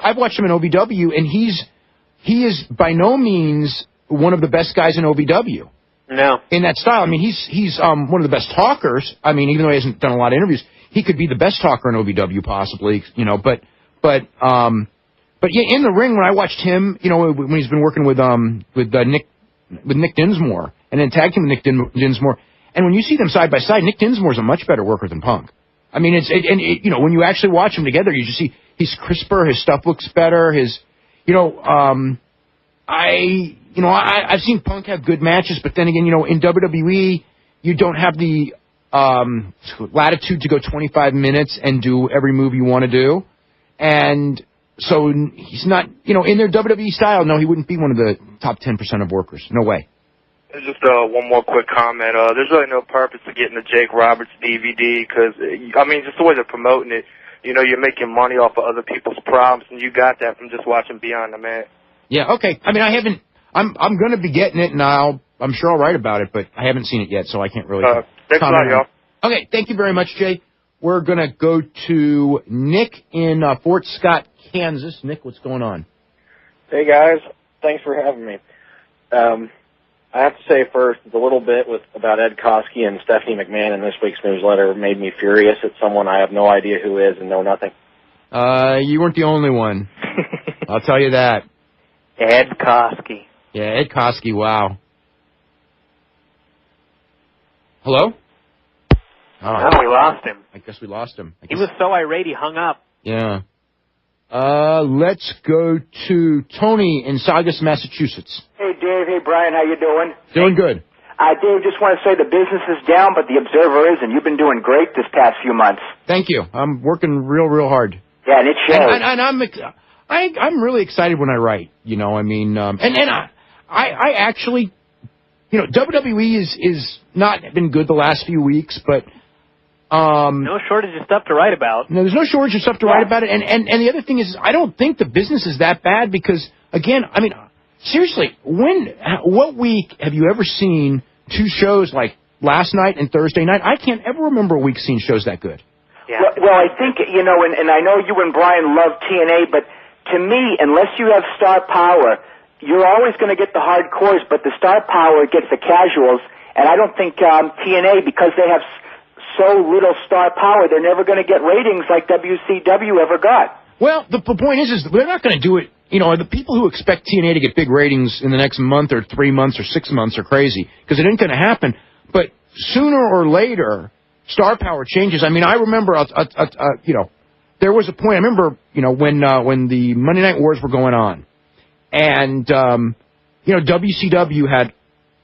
I've watched him in OVW, and he is by no means one of the best guys in OVW. No. In that style. I mean, he's one of the best talkers. I mean, even though he hasn't done a lot of interviews, he could be the best talker in OVW possibly, but yeah, in the ring when I watched him, when he's been working with Nick Dinsmore and then tag team with Nick Dinsmore, and when you see them side by side, Nick Dinsmore's a much better worker than Punk. I mean, when you actually watch them together, you just see he's crisper, his stuff looks better, I've seen Punk have good matches, but then again, in WWE, you don't have the latitude to go 25 minutes and do every move you want to do. And so he's not, in their WWE style, no, he wouldn't be one of the top 10% of workers. No way. Just one more quick comment. There's really no purpose to getting the Jake Roberts DVD because, just the way they're promoting it, you're making money off of other people's problems, and you got that from just watching Beyond the Mat. Yeah, okay. I mean, I haven't. I'm going to be getting it, and I'm sure I'll write about it, but I haven't seen it yet, so I can't really. Thanks a lot, y'all. Okay, thank you very much, Jay. We're going to go to Nick in Fort Scott, Kansas. Nick, what's going on? Hey, guys. Thanks for having me. I have to say first, the little bit about Ed Koskey and Stephanie McMahon in this week's newsletter made me furious at someone I have no idea who is and know nothing. You weren't the only one. I'll tell you that. Ed Koskey. Yeah, Ed Koskey, wow. Hello? Oh, we lost him. I guess we lost him. He was so irate he hung up. Yeah. Let's go to Tony in Saugus, Massachusetts. Hey, Dave. Hey, Brian. How you doing? Doing good. Dave, just want to say the business is down, but the Observer is, and you've been doing great this past few months. Thank you. I'm working real hard. Yeah, and it shows. And I'm really excited when I write. You know, I mean, I actually, you know, WWE is not been good the last few weeks, but no shortage of stuff to write about. No, there's no shortage of stuff to write about it. And the other thing is, I don't think the business is that bad because, again, I mean, seriously, what week have you ever seen two shows like last night and Thursday night? I can't ever remember a week seeing shows that good. Yeah. Well, I think, you know, and I know you and Brian love TNA, but to me, unless you have star power, you're always going to get the hardcores, but the star power gets the casuals, and I don't think TNA, because they have so little star power, they're never going to get ratings like WCW ever got. Well, the point is they're not going to do it. You know, the people who expect TNA to get big ratings in the next month or 3 months or 6 months are crazy because it ain't going to happen. But sooner or later, star power changes. I mean, I remember, you know, there was a point. I remember, you know, when the Monday Night Wars were going on, and you know, WCW had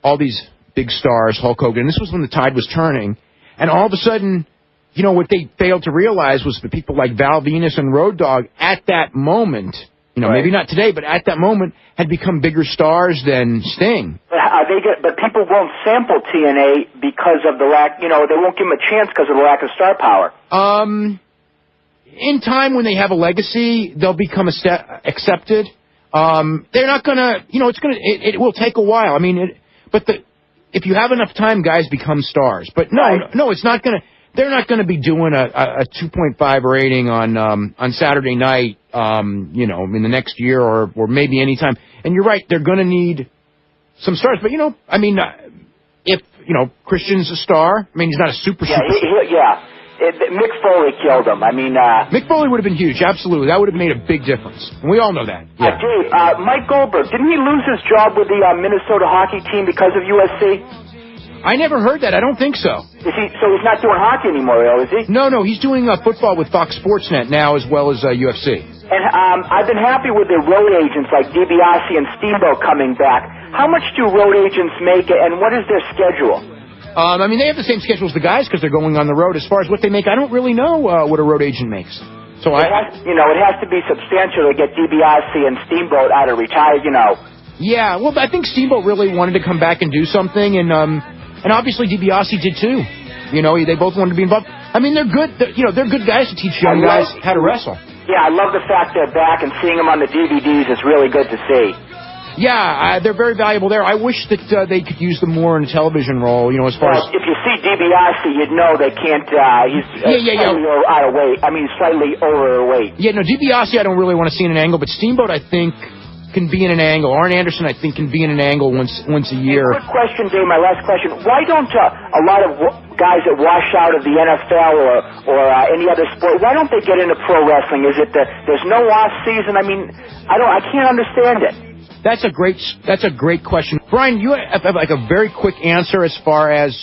all these big stars, Hulk Hogan. And this was when the tide was turning, and all of a sudden, you know, what they failed to realize was the people like Val Venus and Road Dogg at that moment. You know, maybe not today, but at that moment, had become bigger stars than Sting. But people won't sample TNA because of the lack. You know, they won't give them a chance because of the lack of star power. In time, when they have a legacy, they'll become accepted. They're not gonna. You know, it will take a while. I mean, if you have enough time, guys become stars. But no, it's not gonna. They're not going to be doing a 2.5 rating on Saturday night, you know, in the next year or maybe any time. And you're right, they're going to need some stars. But, you know, I mean, if, you know, Christian's a star, I mean, he's not a super star. Mick Foley killed him. I mean... Mick Foley would have been huge, absolutely. That would have made a big difference. And we all know that. Yeah. Dave, Mike Goldberg, didn't he lose his job with the Minnesota hockey team because of USC? I never heard that. I don't think so. So he's not doing hockey anymore, though, is he? No, he's doing football with Fox Sports Net now as well as UFC. And I've been happy with the road agents like DiBiase and Steamboat coming back. How much do road agents make, and what is their schedule? I mean, they have the same schedule as the guys because they're going on the road. As far as what they make, I don't really know what a road agent makes. So it has to be substantial to get DiBiase and Steamboat out of retire, you know. Yeah, well, I think Steamboat really wanted to come back and do something, and obviously DiBiase did too. You know, they both wanted to be involved. I mean, they're good. They're good guys to teach young guys how to wrestle. Yeah, I love the fact they're back, and seeing them on the DVDs is really good to see. Yeah, they're very valuable there. I wish that they could use them more in a television role. You know, as far as if you see DiBiase, you'd know they can't. He's slightly out of weight. I mean, slightly overweight. Yeah, no, DiBiase I don't really want to see in an angle, but Steamboat I think can be in an angle. Arn Anderson, I think, can be in an angle once a year. Quick question, Dave, my last question. Why don't a lot of guys that wash out of the NFL or any other sport, why don't they get into pro wrestling? Is it that there's no off season? I mean, I can't understand it. That's a great question. Brian, you have like a very quick answer as far as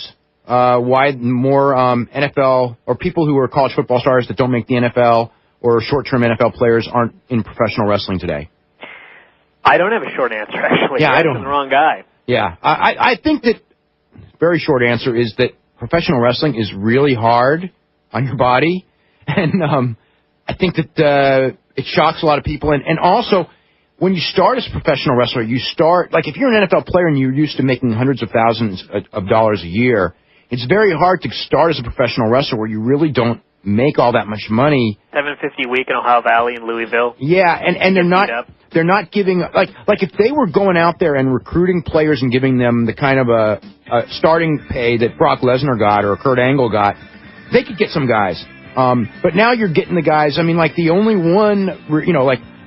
why more NFL or people who are college football stars that don't make the NFL or short-term NFL players aren't in professional wrestling today. I don't have a short answer, actually. Yeah, I don't. I'm the wrong guy. Yeah, I think that very short answer is that professional wrestling is really hard on your body, and I think that it shocks a lot of people. And also, when you start as a professional wrestler, you start, like if you're an NFL player and you're used to making hundreds of thousands of dollars a year, it's very hard to start as a professional wrestler where you really don't make all that much money. $750 a week in Ohio Valley and Louisville. Yeah, and they're not giving like if they were going out there and recruiting players and giving them the kind of a starting pay that Brock Lesnar got or Kurt Angle got, they could get some guys. But now you're getting the guys. I mean, like the only one,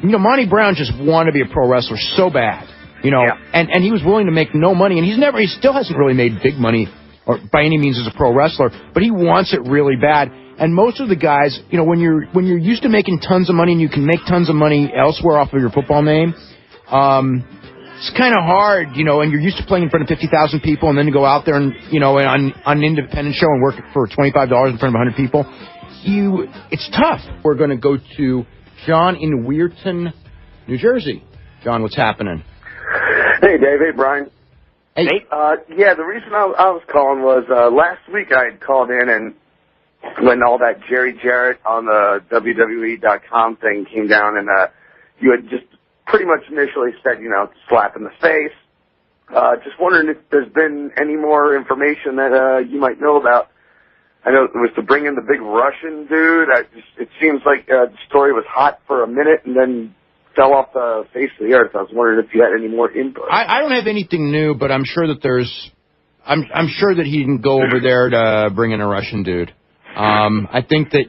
Monty Brown just wanted to be a pro wrestler so bad, and he was willing to make no money, and he still hasn't really made big money or by any means as a pro wrestler, but he wants it really bad. And most of the guys, when you're used to making tons of money and you can make tons of money elsewhere off of your football name, it's kind of hard, and you're used to playing in front of 50,000 people and then to go out there and, on an independent show and work for $25 in front of 100 people. It's tough. We're going to go to John in Weirton, New Jersey. John, what's happening? Hey, Dave. Hey, Brian. Hey. The reason I was calling was last week I had called in, and when all that Jerry Jarrett on the WWE.com thing came down, and you had just pretty much initially said, slap in the face. Just wondering if there's been any more information that you might know about. I know it was to bring in the big Russian dude. It seems like the story was hot for a minute and then fell off the face of the earth. I was wondering if you had any more input. I don't have anything new, but I'm sure that I'm sure that he didn't go over there to bring in a Russian dude. I think that,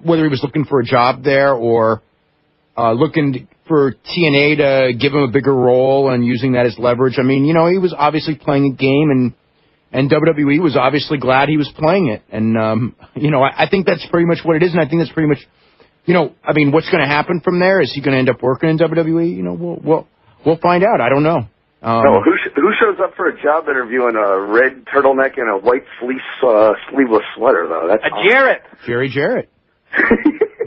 whether he was looking for a job there or looking for TNA to give him a bigger role and using that as leverage. I mean, he was obviously playing a game, and WWE was obviously glad he was playing it. And, I think that's pretty much what it is, and I think that's pretty much, what's going to happen from there? Is he going to end up working in WWE? We'll find out. I don't know. Who shows up for a job interview in a red turtleneck and a white fleece sleeveless sweater, though? That's Jarrett. Jerry Jarrett.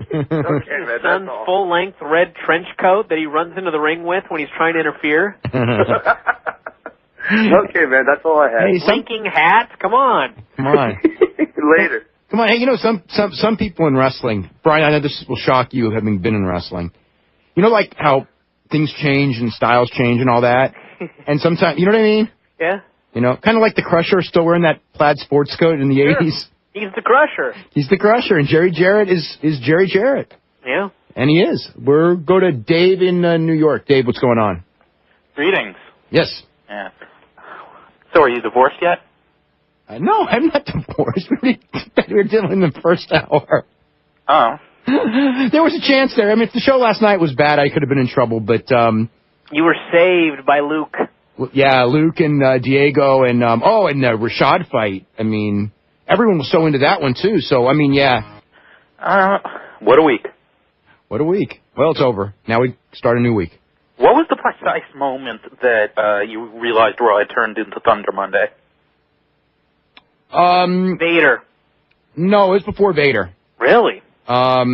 Okay, man, son's full-length red trench coat that he runs into the ring with when he's trying to interfere. Okay, man, that's all I had. Hey, Blinking hats, come on. Later. Come on, hey, some people in wrestling, Brian, I know this will shock you having been in wrestling. Like how things change and styles change and all that? And sometimes, you know what I mean? Yeah. Kind of like the Crusher still wearing that plaid sports coat in the 80s. He's the Crusher. He's the Crusher, and Jerry Jarrett is Jerry Jarrett. Yeah. And he is. We'll go to Dave in New York. Dave, what's going on? Greetings. Yes. Yeah. So are you divorced yet? No, I'm not divorced. We were dealing in the first hour. Oh. There was a chance there. I mean, if the show last night was bad, I could have been in trouble, but... You were saved by Luke. Yeah, Luke and Diego and the Rashad fight. I mean, everyone was so into that one, too. So, I mean, yeah. What a week. What a week. Well, it's over. Now we start a new week. What was the precise moment that you realized Raw had turned into Thunder Monday? Vader. No, it was before Vader. Really? Yeah,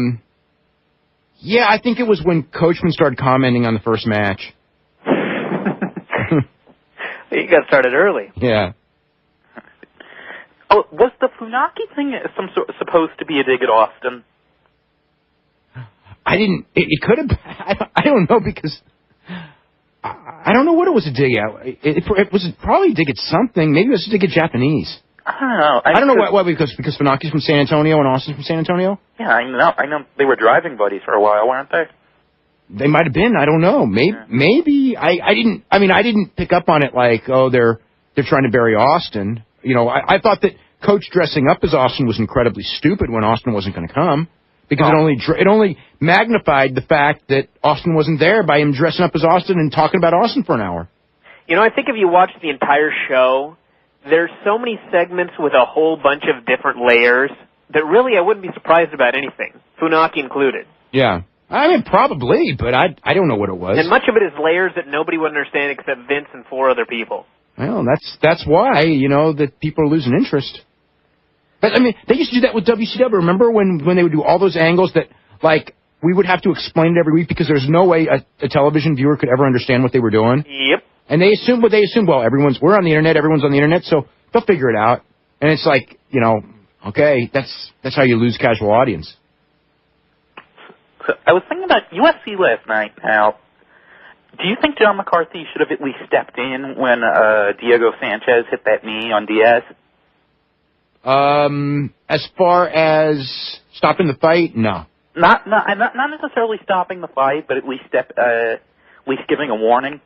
I think it was when Coachman started commenting on the first match. You got started early. Yeah. Oh, was the Funaki thing supposed to be a dig at Austin? I didn't. It could have. I don't know because I don't know what it was a dig at. It was probably a dig at something. Maybe it was a dig at Japanese. I don't know. I don't know why because Funaki's from San Antonio and Austin's from San Antonio? Yeah, I know. They were driving buddies for a while, weren't they? They might have been. I don't know. Maybe. I didn't. I mean, I didn't pick up on it like, oh, they're trying to bury Austin. I thought that Coach dressing up as Austin was incredibly stupid when Austin wasn't going to come because it only magnified the fact that Austin wasn't there by him dressing up as Austin and talking about Austin for an hour. I think if you watch the entire show, there's so many segments with a whole bunch of different layers that really I wouldn't be surprised about anything, Funaki included. Yeah. I mean, probably, but I don't know what it was. And much of it is layers that nobody would understand except Vince and 4 other people. Well, that's why, that people are losing interest. But, I mean, they used to do that with WCW. Remember when they would do all those angles that, like, we would have to explain it every week because there's no way a television viewer could ever understand what they were doing? Yep. And they assumed, well, we're on the internet, everyone's on the internet, so they'll figure it out. And it's like, okay, that's how you lose casual audience. So I was thinking about UFC last night, Al. Do you think John McCarthy should have at least stepped in when Diego Sanchez hit that knee on Diaz? As far as stopping the fight, no. Not necessarily stopping the fight, but at least giving a warning.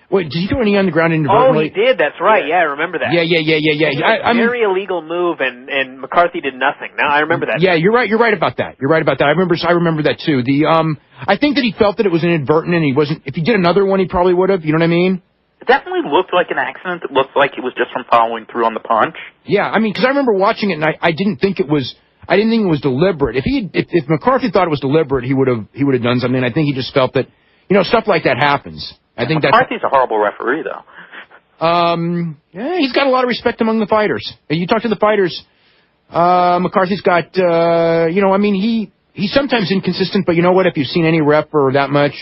Wait, did he throw a knee on the ground Oh, inadvertently? he did. That's right. Yeah, I remember that. Yeah. It was a very illegal move, and McCarthy did nothing. Now I remember that. Yeah, you're right. You're right about that. I remember that too. I think that he felt that it was inadvertent, and he wasn't. If he did another one, he probably would have. You know what I mean? It definitely looked like an accident. It looked like it was just from following through on the punch. Yeah, I mean, because I remember watching it, and I didn't think it was. I didn't think it was deliberate. If McCarthy thought it was deliberate, he would have done something. I think he just felt that, stuff like that happens. I think McCarthy's a horrible referee, though. Yeah, he's got a lot of respect among the fighters. You talk to the fighters, McCarthy's got, he's sometimes inconsistent, but you know what? If you've seen any rep or that much,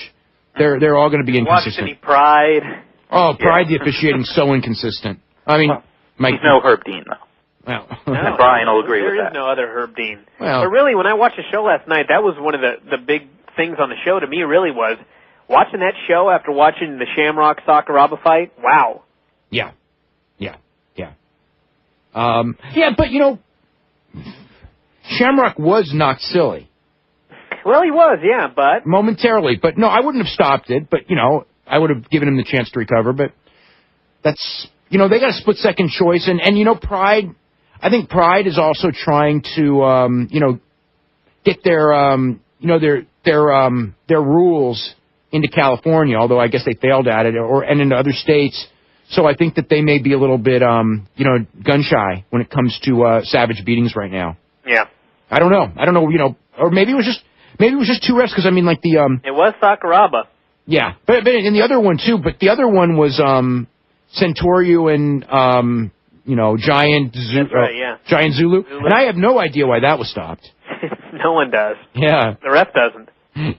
they're all going to be inconsistent. Watched any Pride? Oh, Pride, the officiating's so inconsistent. I mean, he's no Herb Dean, though. Well, and Brian will agree with that. There is no other Herb Dean. Well, but really, when I watched the show last night, that was one of the big things on the show to me, really was watching that show after watching the Shamrock Sakuraba fight. Wow. Yeah. Yeah, but, you know, Shamrock was knocked silly. Well, he was, yeah, but... Momentarily. But, no, I wouldn't have stopped it. But, you know, I would have given him the chance to recover. But that's, you know, they got a split-second choice. And you know, Pride, I think Pride is also trying to, you know, get their, you know, their rules into California, although I guess they failed at it, and into other states. So I think that they may be a little bit, you know, gun-shy when it comes to savage beatings right now. Yeah. I don't know, you know, or maybe it was just two refs, because I mean, like the... It was Sakuraba. Yeah, but in the other one, too, but the other one was Centurion and, you know, Giant Zulu. That's right, yeah. Giant Zulu. And I have no idea why that was stopped. No one does. Yeah. The ref doesn't.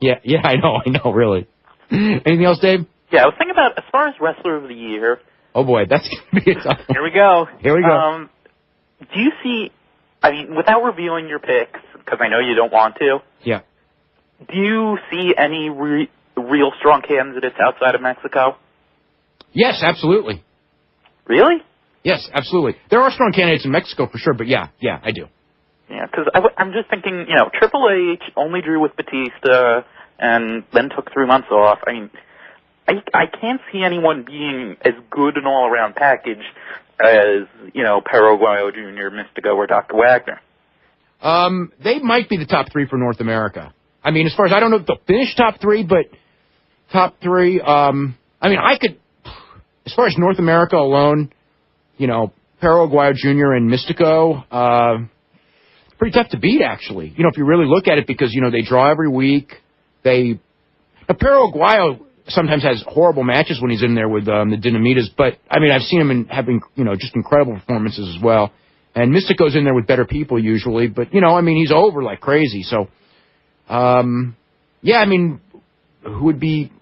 Yeah, I know, really. Anything else, Dave? Yeah, I was thinking about, as far as Wrestler of the Year... Oh, boy, that's going to be a tough one. Here we go. Do you see, I mean, without revealing your picks, because I know you don't want to... Yeah. Do you see any real strong candidates outside of Mexico? Yes, absolutely. Really? Yes, absolutely. There are strong candidates in Mexico for sure, but yeah, I do. Yeah, because I'm just thinking, you know, Triple H only drew with Batista and then took 3 months off. I mean, I can't see anyone being as good an all-around package as, you know, Perro Aguayo Jr., Mystico, or Dr. Wagner. They might be the top three for North America. I mean, as far as, I don't know if they'll finish top three, but top three, I mean, I could, as far as North America alone, you know, Perro Aguayo Jr. and Mystico, pretty tough to beat, actually. You know, if you really look at it, because, you know, they draw every week. Perro Aguayo sometimes has horrible matches when he's in there with the Dinamitas, but, I mean, I've seen him having, you know, just incredible performances as well. And Mystico's in there with better people usually, but, you know, I mean, he's over like crazy. So, yeah, I mean, who would be,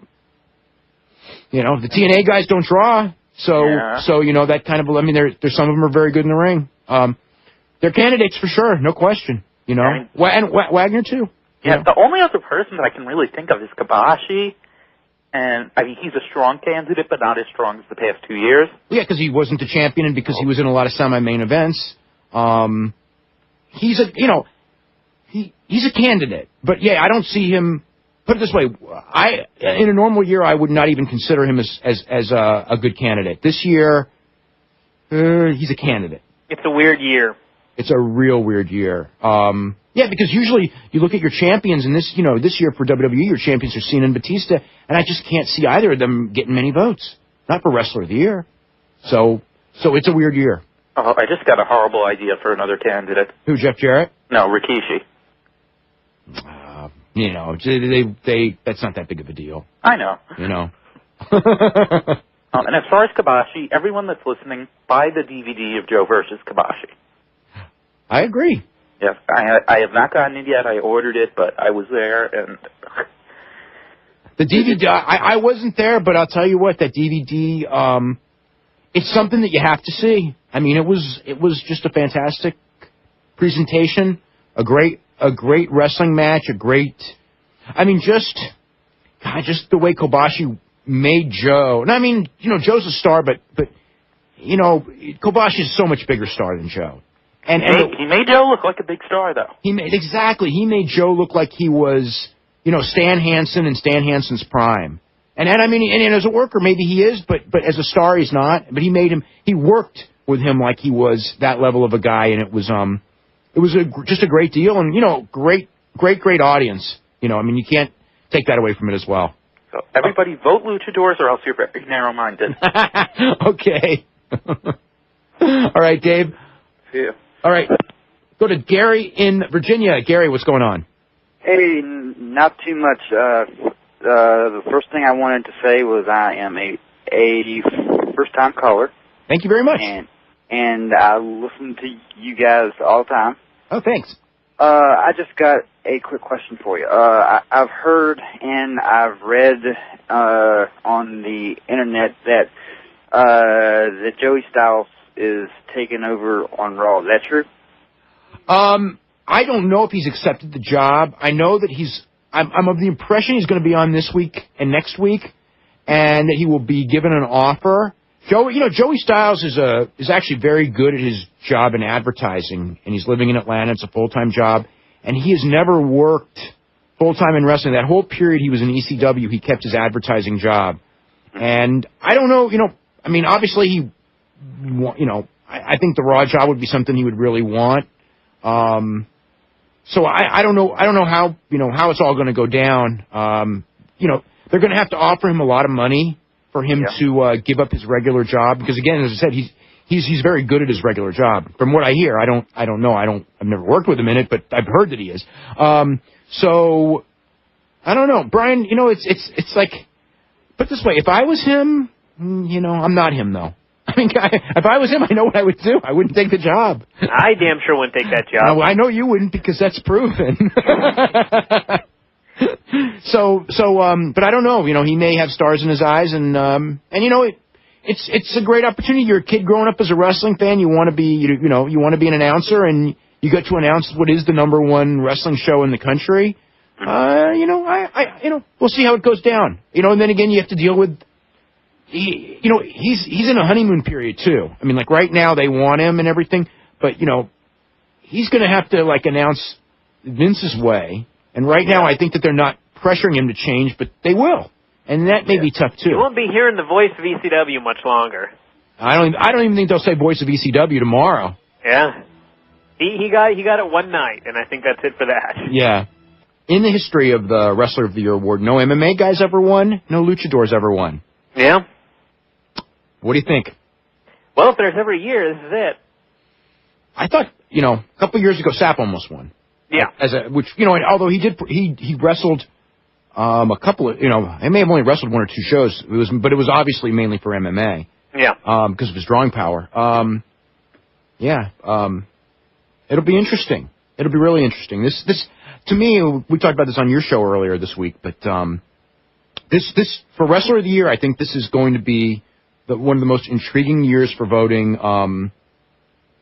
you know, the TNA guys don't draw. So, you know, that kind of, I mean, there's some of them are very good in the ring. They're candidates for sure, no question, you know. And Wagner, too. Yeah, know? The only other person that I can really think of is Kabashi. And, I mean, he's a strong candidate, but not as strong as the past 2 years. Yeah, because he wasn't the champion and because he was in a lot of semi-main events. He's a, you know, he's a candidate. But, yeah, I don't see him, put it this way, in a normal year, I would not even consider him as a good candidate. This year, he's a candidate. It's a weird year. It's a real weird year. Yeah, because usually you look at your champions, and this year for WWE, your champions are Cena and Batista, and I just can't see either of them getting many votes. Not for Wrestler of the Year. So it's a weird year. Oh, I just got a horrible idea for another candidate. Who, Jeff Jarrett? No, Rikishi. You know, that's not that big of a deal. I know. You know. And as far as Kabashi, everyone that's listening, buy the DVD of Joe versus Kabashi. I agree. Yes, I have not gotten it yet. I ordered it, but I was there, and... The DVD, I wasn't there, but I'll tell you what, that DVD, it's something that you have to see. I mean, it was just a fantastic presentation, a great wrestling match, I mean, just the way Kobashi made Joe. And I mean, you know, Joe's a star, but you know, Kobashi is so much bigger star than Joe. And he made Joe look like a big star, though. He made Joe look like he was, you know, Stan Hansen and Stan Hansen's prime. And I mean, and as a worker, maybe he is, but as a star, he's not. But he worked with him like he was that level of a guy, and it was just a great deal, and, you know, great audience. You know, I mean, you can't take that away from it as well. So everybody vote luchadors, or else you're very narrow-minded. Okay. All right, Dave. Yeah. All right. Go to Gary in Virginia. Gary, what's going on? Hey, not too much. The first thing I wanted to say was I am a first-time caller. Thank you very much. And I listen to you guys all the time. Oh, thanks. I just got a quick question for you. I've heard and I've read on the internet that Joey Styles is taking over on Raw. Is that true? I don't know if he's accepted the job. I know that I'm of the impression he's going to be on this week and next week, and that he will be given an offer. Joey Styles is actually very good at his job in advertising, and he's living in Atlanta. It's a full-time job, and he has never worked full-time in wrestling. That whole period he was in ECW, he kept his advertising job. And I don't know, obviously I think the Raw job would be something he would really want. So I don't know how, how it's all going to go down. They're going to have to offer him a lot of money for him to give up his regular job, because again, as I said, he's very good at his regular job. From what I hear, I don't know. I've never worked with him in it, but I've heard that he is. So I don't know, Brian. It's like, put it this way: if I was him, I'm not him though. I mean, if I was him, I know what I would do. I wouldn't take the job. I damn sure wouldn't take that job. I know you wouldn't, because that's proven. But I don't know. He may have stars in his eyes, and it's a great opportunity. You're a kid growing up as a wrestling fan. You want to be, you want to be an announcer, and you get to announce what is the #1 wrestling show in the country. We'll see how it goes down. And then again, you have to deal with. He's in a honeymoon period too. I mean, like right now they want him and everything, but he's going to have to announce Vince's way. And right now, I think that they're not pressuring him to change, but they will, and that may be tough too. You won't be hearing the voice of ECW much longer. I don't even think they'll say voice of ECW tomorrow. Yeah, he got it one night, and I think that's it for that. Yeah. In the history of the Wrestler of the Year award, no MMA guys ever won, no luchadors ever won. Yeah. What do you think? Well, if there's every year, this is it. I thought, a couple of years ago, Sapp almost won. Yeah. Although he wrestled a couple of, I may have only wrestled 1 or 2 shows. But it was obviously mainly for MMA. Yeah. Because of his drawing power. It'll be interesting. It'll be really interesting. This to me, we talked about this on your show earlier this week, but this for Wrestler of the Year, I think this is going to be one of the most intriguing years for voting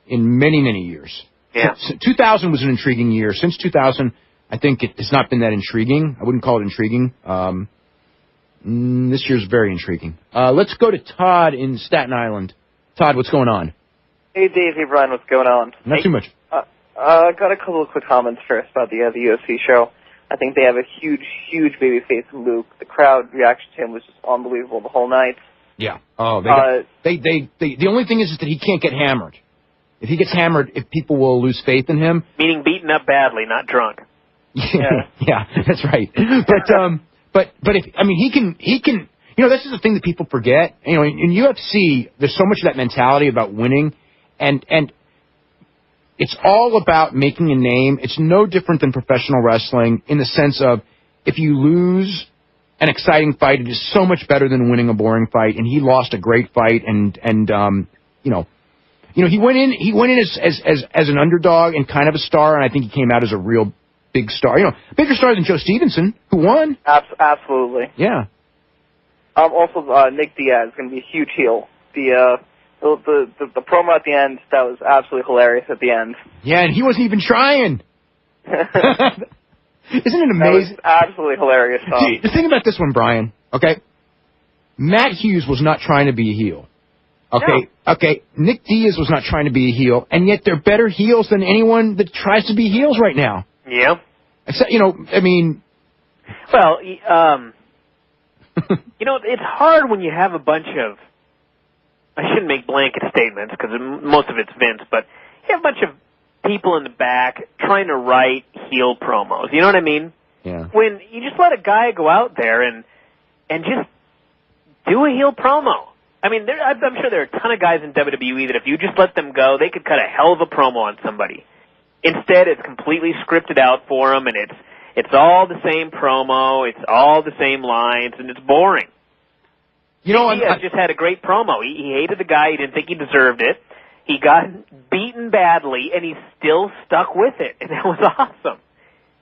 in many, many years. Yeah. 2000 was an intriguing year. Since 2000, I think it has not been that intriguing. I wouldn't call it intriguing. This year's very intriguing. Let's go to Todd in Staten Island. Todd, what's going on? Hey, Dave. Hey, Brian. What's going on? Not too much. I got a couple of quick comments first about the UFC show. I think they have a huge babyface in Luke. The crowd reaction to him was just unbelievable the whole night. Yeah. Oh, the only thing is that he can't get hammered. If he gets hammered, if people will lose faith in him. Meaning beaten up badly, not drunk. Yeah, that's right. But if he can. This is the thing that people forget. In UFC, there's so much of that mentality about winning, and it's all about making a name. It's no different than professional wrestling in the sense of if you lose an exciting fight, it is so much better than winning a boring fight. And he lost a great fight, and he went in as an underdog and kind of a star, and I think he came out as a real big star. Bigger star than Joe Stevenson, who won. Absolutely. Yeah. Also, Nick Diaz is going to be a huge heel. The promo at the end, that was absolutely hilarious at the end. Yeah, and he wasn't even trying. Isn't it amazing? That was absolutely hilarious. See, the thing about this one, Brian, okay, Matt Hughes was not trying to be a heel. Okay, no. Okay, Nick Diaz was not trying to be a heel, and yet they're better heels than anyone that tries to be heels right now. Yeah. Except, Well, it's hard when you have a bunch of, I shouldn't make blanket statements because most of it's Vince, but you have a bunch of people in the back trying to write heel promos. You know what I mean? Yeah. When you just let a guy go out there and just do a heel promo. I mean, I'm sure there are a ton of guys in WWE that if you just let them go, they could cut a hell of a promo on somebody. Instead, it's completely scripted out for them, and it's all the same promo, it's all the same lines, and it's boring. He just had a great promo. He hated the guy. He didn't think he deserved it. He got beaten badly, and he still stuck with it, and that was awesome.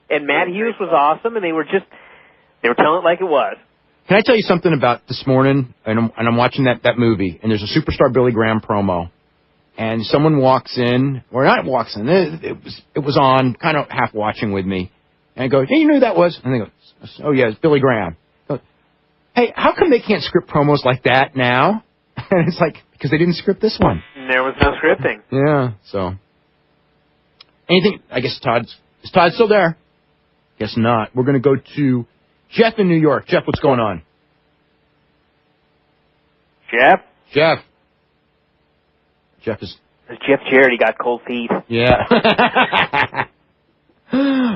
And Matt Hughes was awesome, and they were telling it like it was. Can I tell you something about this morning? And I'm watching that movie, and there's a Superstar Billy Graham promo, and someone walks in, or not walks in, it was on, kind of half watching with me, and I go, hey, you knew who that was? And they go, oh yeah, it's Billy Graham. I go, hey, how come they can't script promos like that now? And it's like, because they didn't script this one. There was no scripting. Yeah, so. Anything, I guess is Todd still there? Guess not. We're going to go to Jeff in New York. Jeff, what's going on? Jeff? Jeff is... Jeff Jarrett, he got cold feet. Yeah.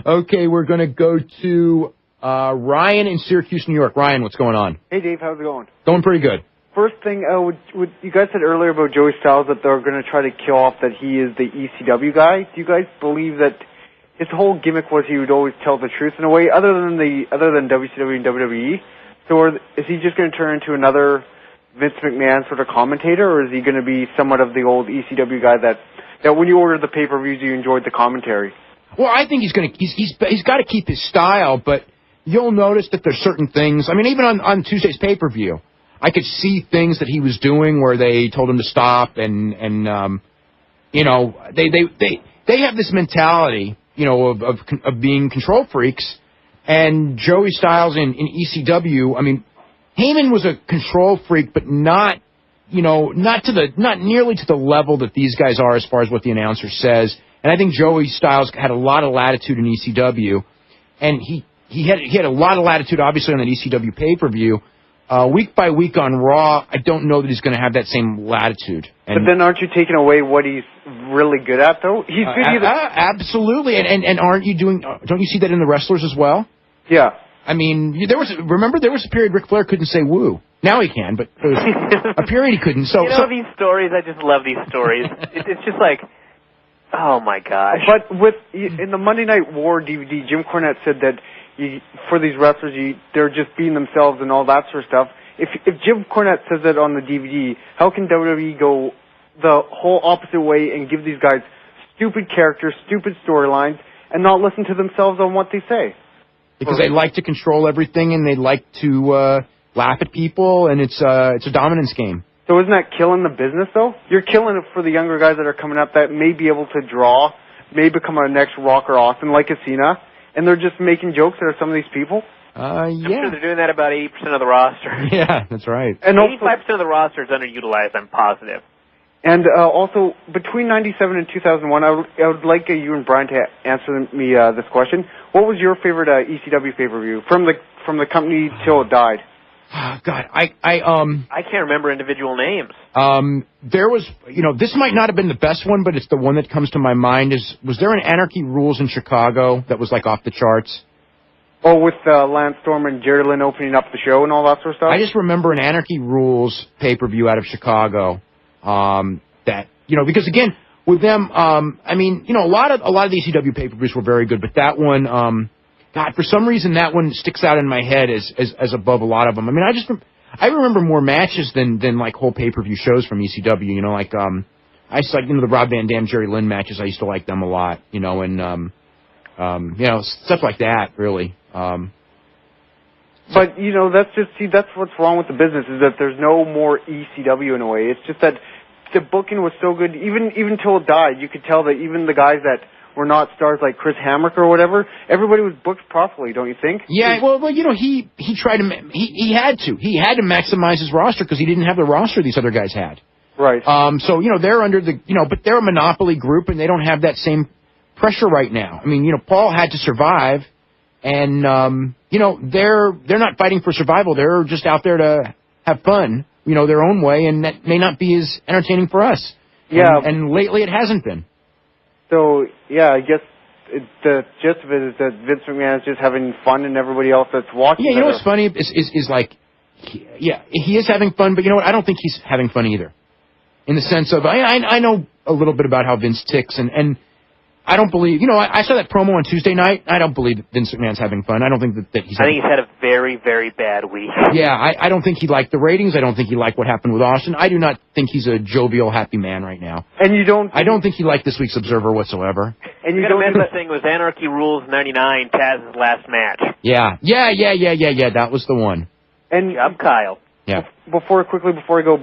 Okay, we're going to go to Ryan in Syracuse, New York. Ryan, what's going on? Hey, Dave, how's it going? Going pretty good. First thing, you guys said earlier about Joey Styles that they're going to try to kill off that he is the ECW guy. Do you guys believe that his whole gimmick was he would always tell the truth in a way, other than WCW and WWE? So is he just going to turn into another Vince McMahon sort of commentator, or is he going to be somewhat of the old ECW guy that when you ordered the pay-per-views you enjoyed the commentary? Well, I think he's got to keep his style, but you'll notice that there's certain things. I mean, even on Tuesday's pay-per-view, I could see things that he was doing where they told him to stop, and you know, they have this mentality, you know, of being control freaks. And Joey Styles in ECW, I mean, Heyman was a control freak, but not nearly to the level that these guys are as far as what the announcer says. And I think Joey Styles had a lot of latitude in ECW, and he had a lot of latitude, obviously, on that ECW pay-per-view. Week by week on Raw, I don't know that he's going to have that same latitude. And but then aren't you taking away what he's really good at, though? He's good absolutely. And aren't you don't you see that in the wrestlers as well? Yeah. I mean, there was a period Ric Flair couldn't say woo. Now he can, but there was a period he couldn't. So, these stories, I just love these stories. It's just like, oh my gosh. But in the Monday Night War DVD, Jim Cornette said that for these wrestlers, they're just being themselves and all that sort of stuff. If Jim Cornette says that on the DVD, how can WWE go the whole opposite way and give these guys stupid characters, stupid storylines, and not listen to themselves on what they say? Because they like to control everything, and they like to laugh at people, and it's a dominance game. So isn't that killing the business, though? You're killing it for the younger guys that are coming up that may be able to draw, may become our next Rock or Austin like Cena, and they're just making jokes out of some of these people? Yeah. I'm sure they're doing that about 80% of the roster. Yeah, that's right. And 85% of the roster is underutilized, I'm positive. And also, between 97 and 2001, I would like you and Brian to answer me this question. What was your favorite ECW pay-per-view from the company till it died? Oh, God, I can't remember individual names. There was, this might not have been the best one, but it's the one that comes to my mind. Was there an Anarchy Rules in Chicago that was like off the charts? Oh, with Lance Storm and Jerry Lynn opening up the show and all that sort of stuff? I just remember an Anarchy Rules pay-per-view out of Chicago. That, because again, with them, I mean, a lot of the ECW pay-per-views were very good, but that one, God, for some reason that one sticks out in my head as above a lot of them. I mean, I remember more matches than like whole pay-per-view shows from ECW, I used to like, the Rob Van Dam, Jerry Lynn matches, I used to like them a lot, and, stuff like that, really. But, that's what's wrong with the business, is that there's no more ECW in a way. It's just that the booking was so good, even till it died, you could tell that even the guys that were not stars like Chris Hamrick or whatever, everybody was booked properly, don't you think? Yeah, well, he tried to, he had to maximize his roster because he didn't have the roster these other guys had. Right. So, they're under but they're a monopoly group and they don't have that same pressure right now. I mean, Paul had to survive. And, they're not fighting for survival. They're just out there to have fun, their own way, and that may not be as entertaining for us. Yeah. And lately it hasn't been. So, yeah, I guess the gist of it is that Vince McMahon is just having fun and everybody else that's watching. Yeah, what's funny is like, he is having fun, but you know what? I don't think he's having fun either. In the sense of, I know a little bit about how Vince ticks, and I don't believe, I saw that promo on Tuesday night. I don't believe that Vince McMahon's having fun. I don't think that he's I think he's had a very, very bad week. Yeah, I don't think he liked the ratings. I don't think he liked what happened with Austin. I do not think he's a jovial, happy man right now. And you don't... I don't think he liked this week's Observer whatsoever. And you don't... don't... thing was Anarchy Rules 99, Taz's last match. Yeah. That was the one. And I'm Kyle. Yeah. Before I go,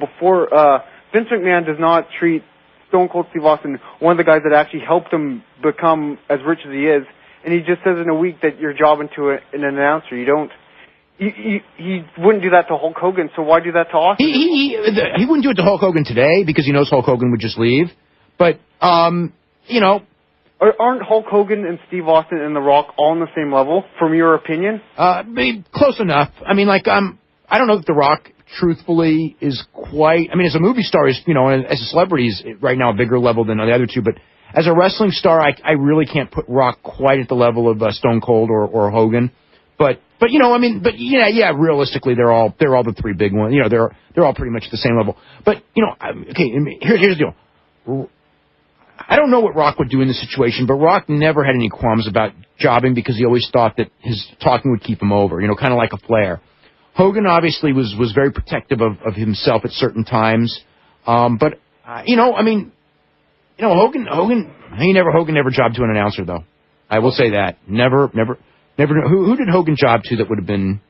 Vince McMahon does not treat Stone Cold Steve Austin, one of the guys that actually helped him become as rich as he is, and he just says in a week that you're jobbing to an announcer. You don't. He wouldn't do that to Hulk Hogan, so why do that to Austin? He wouldn't do it to Hulk Hogan today because he knows Hulk Hogan would just leave. But aren't Hulk Hogan and Steve Austin and The Rock all on the same level, from your opinion? Close enough. I mean, I don't know that The Rock, truthfully, is quite... I mean, as a movie star, as a celebrity, is right now a bigger level than the other two. But as a wrestling star, I really can't put Rock quite at the level of Stone Cold or Hogan. But realistically, they're all the three big ones. They're all pretty much at the same level. But okay, here's the deal. I don't know what Rock would do in this situation, but Rock never had any qualms about jobbing because he always thought that his talking would keep him over. Kind of like a Flair. Hogan obviously was very protective of himself at certain times, but Hogan never jobbed to an announcer though. I will say that never. Who did Hogan job to that would have been?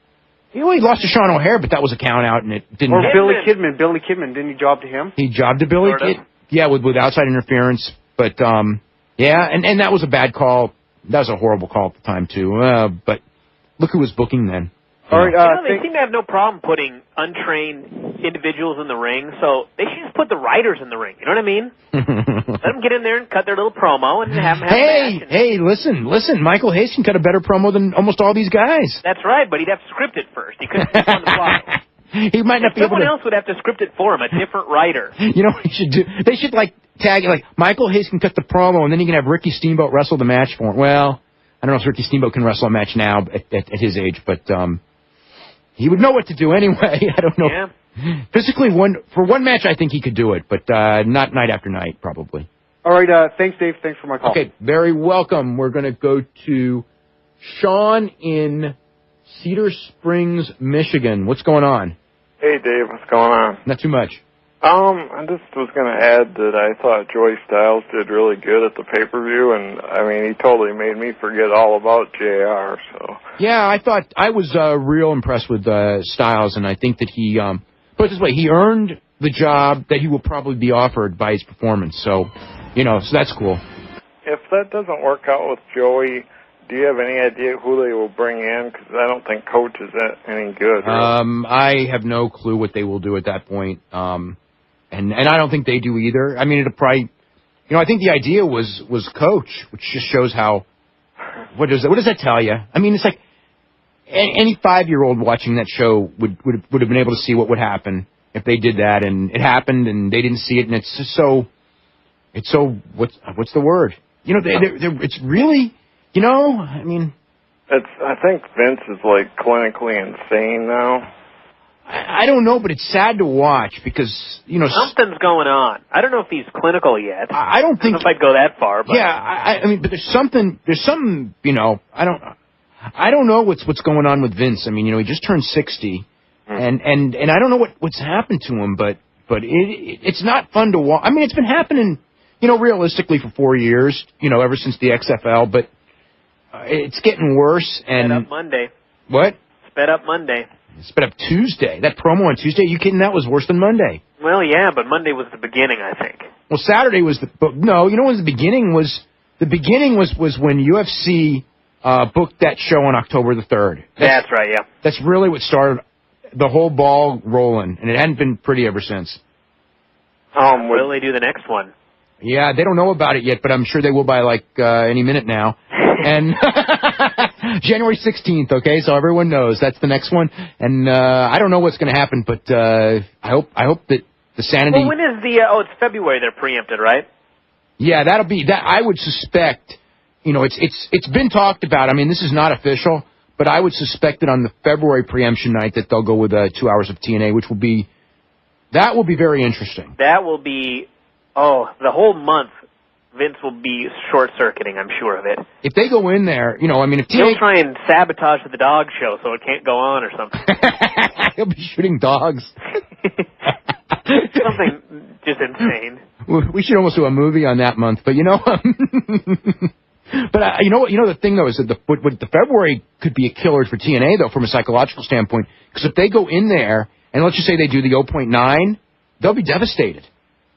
He lost to Sean O'Hare, but that was a count out, and it didn't. Or Billy Kidman. Billy Kidman, didn't he job to him? He jobbed to Billy Kidman. Yeah, with outside interference, but and that was a bad call. That was a horrible call at the time too. But look who was booking then. All right, they seem to have no problem putting untrained individuals in the ring, so they should just put the writers in the ring. You know what I mean? Let them get in there and cut their little promo and have them have a match. Hey, listen. Michael Hayes can cut a better promo than almost all these guys. That's right, but he'd have to script it first. He couldn't do it on the fly. He might not be able to... Someone else would have to script it for him, a different writer. You know what he should do? They should, tag it, Michael Hayes can cut the promo, and then he can have Ricky Steamboat wrestle the match for him. Well, I don't know if Ricky Steamboat can wrestle a match now at his age, but he would know what to do anyway. I don't know. Yeah. Physically, for one match, I think he could do it, but not night after night, probably. All right, thanks, Dave. Thanks for my call. Okay, very welcome. We're going to go to Sean in Cedar Springs, Michigan. What's going on? Hey, Dave. What's going on? Not too much. I just was going to add that I thought Joey Styles did really good at the pay-per-view, and, he totally made me forget all about JR, so... Yeah, I was real impressed with Styles, and I think that he, put it this way, he earned the job that he will probably be offered by his performance, so that's cool. If that doesn't work out with Joey, do you have any idea who they will bring in? Because I don't think Coach is any good. Really. I have no clue what they will do at that point. And I don't think they do either. I mean, it'll probably, I think the idea was Coach, which just shows how, what does that tell you? I mean, it's like any 5-year-old watching that show would have been able to see what would happen if they did that, and it happened, and they didn't see it, and it's just so, what's the word? It's really, I mean. I think Vince is clinically insane now. I don't know, but it's sad to watch because, something's going on. I don't know if he's clinical yet. I don't think... I don't know if I'd go that far, but... Yeah, I mean, but there's something, I don't know what's going on with Vince. I mean, he just turned 60, and I don't know what's happened to him, but it's not fun to watch. I mean, it's been happening, realistically for 4 years, ever since the XFL, but it's getting worse, and... Sped up Monday. What? Sped up Monday. Sped up Tuesday. That promo on Tuesday, you kidding? That was worse than Monday. Well, yeah, but Monday was the beginning, I think. Well, Saturday was when the beginning was? The beginning was when UFC booked that show on October the 3rd. That's right, yeah. That's really what started the whole ball rolling, and it hadn't been pretty ever since. Will they do the next one? Yeah, they don't know about it yet, but I'm sure they will by any minute now. And January 16th, okay, so everyone knows that's the next one. And I don't know what's going to happen, but I hope that the sanity... Well, when is it's February they're preempted, right? Yeah, that'll be... that. I would suspect, it's been talked about. I mean, this is not official, but I would suspect that on the February preemption night that they'll go with 2 hours of TNA, which will be... That will be very interesting. That will be... Oh, the whole month Vince will be short-circuiting, I'm sure of it. If they go in there, you know, I mean, if He'll try and sabotage the dog show so it can't go on or something. he'll be shooting dogs. Something just insane. We should almost do a movie on that month, but you know, but you know the thing though is that the February could be a killer for TNA though from a psychological standpoint, because if they go in there and let's just say they do the 0.9, they'll be devastated.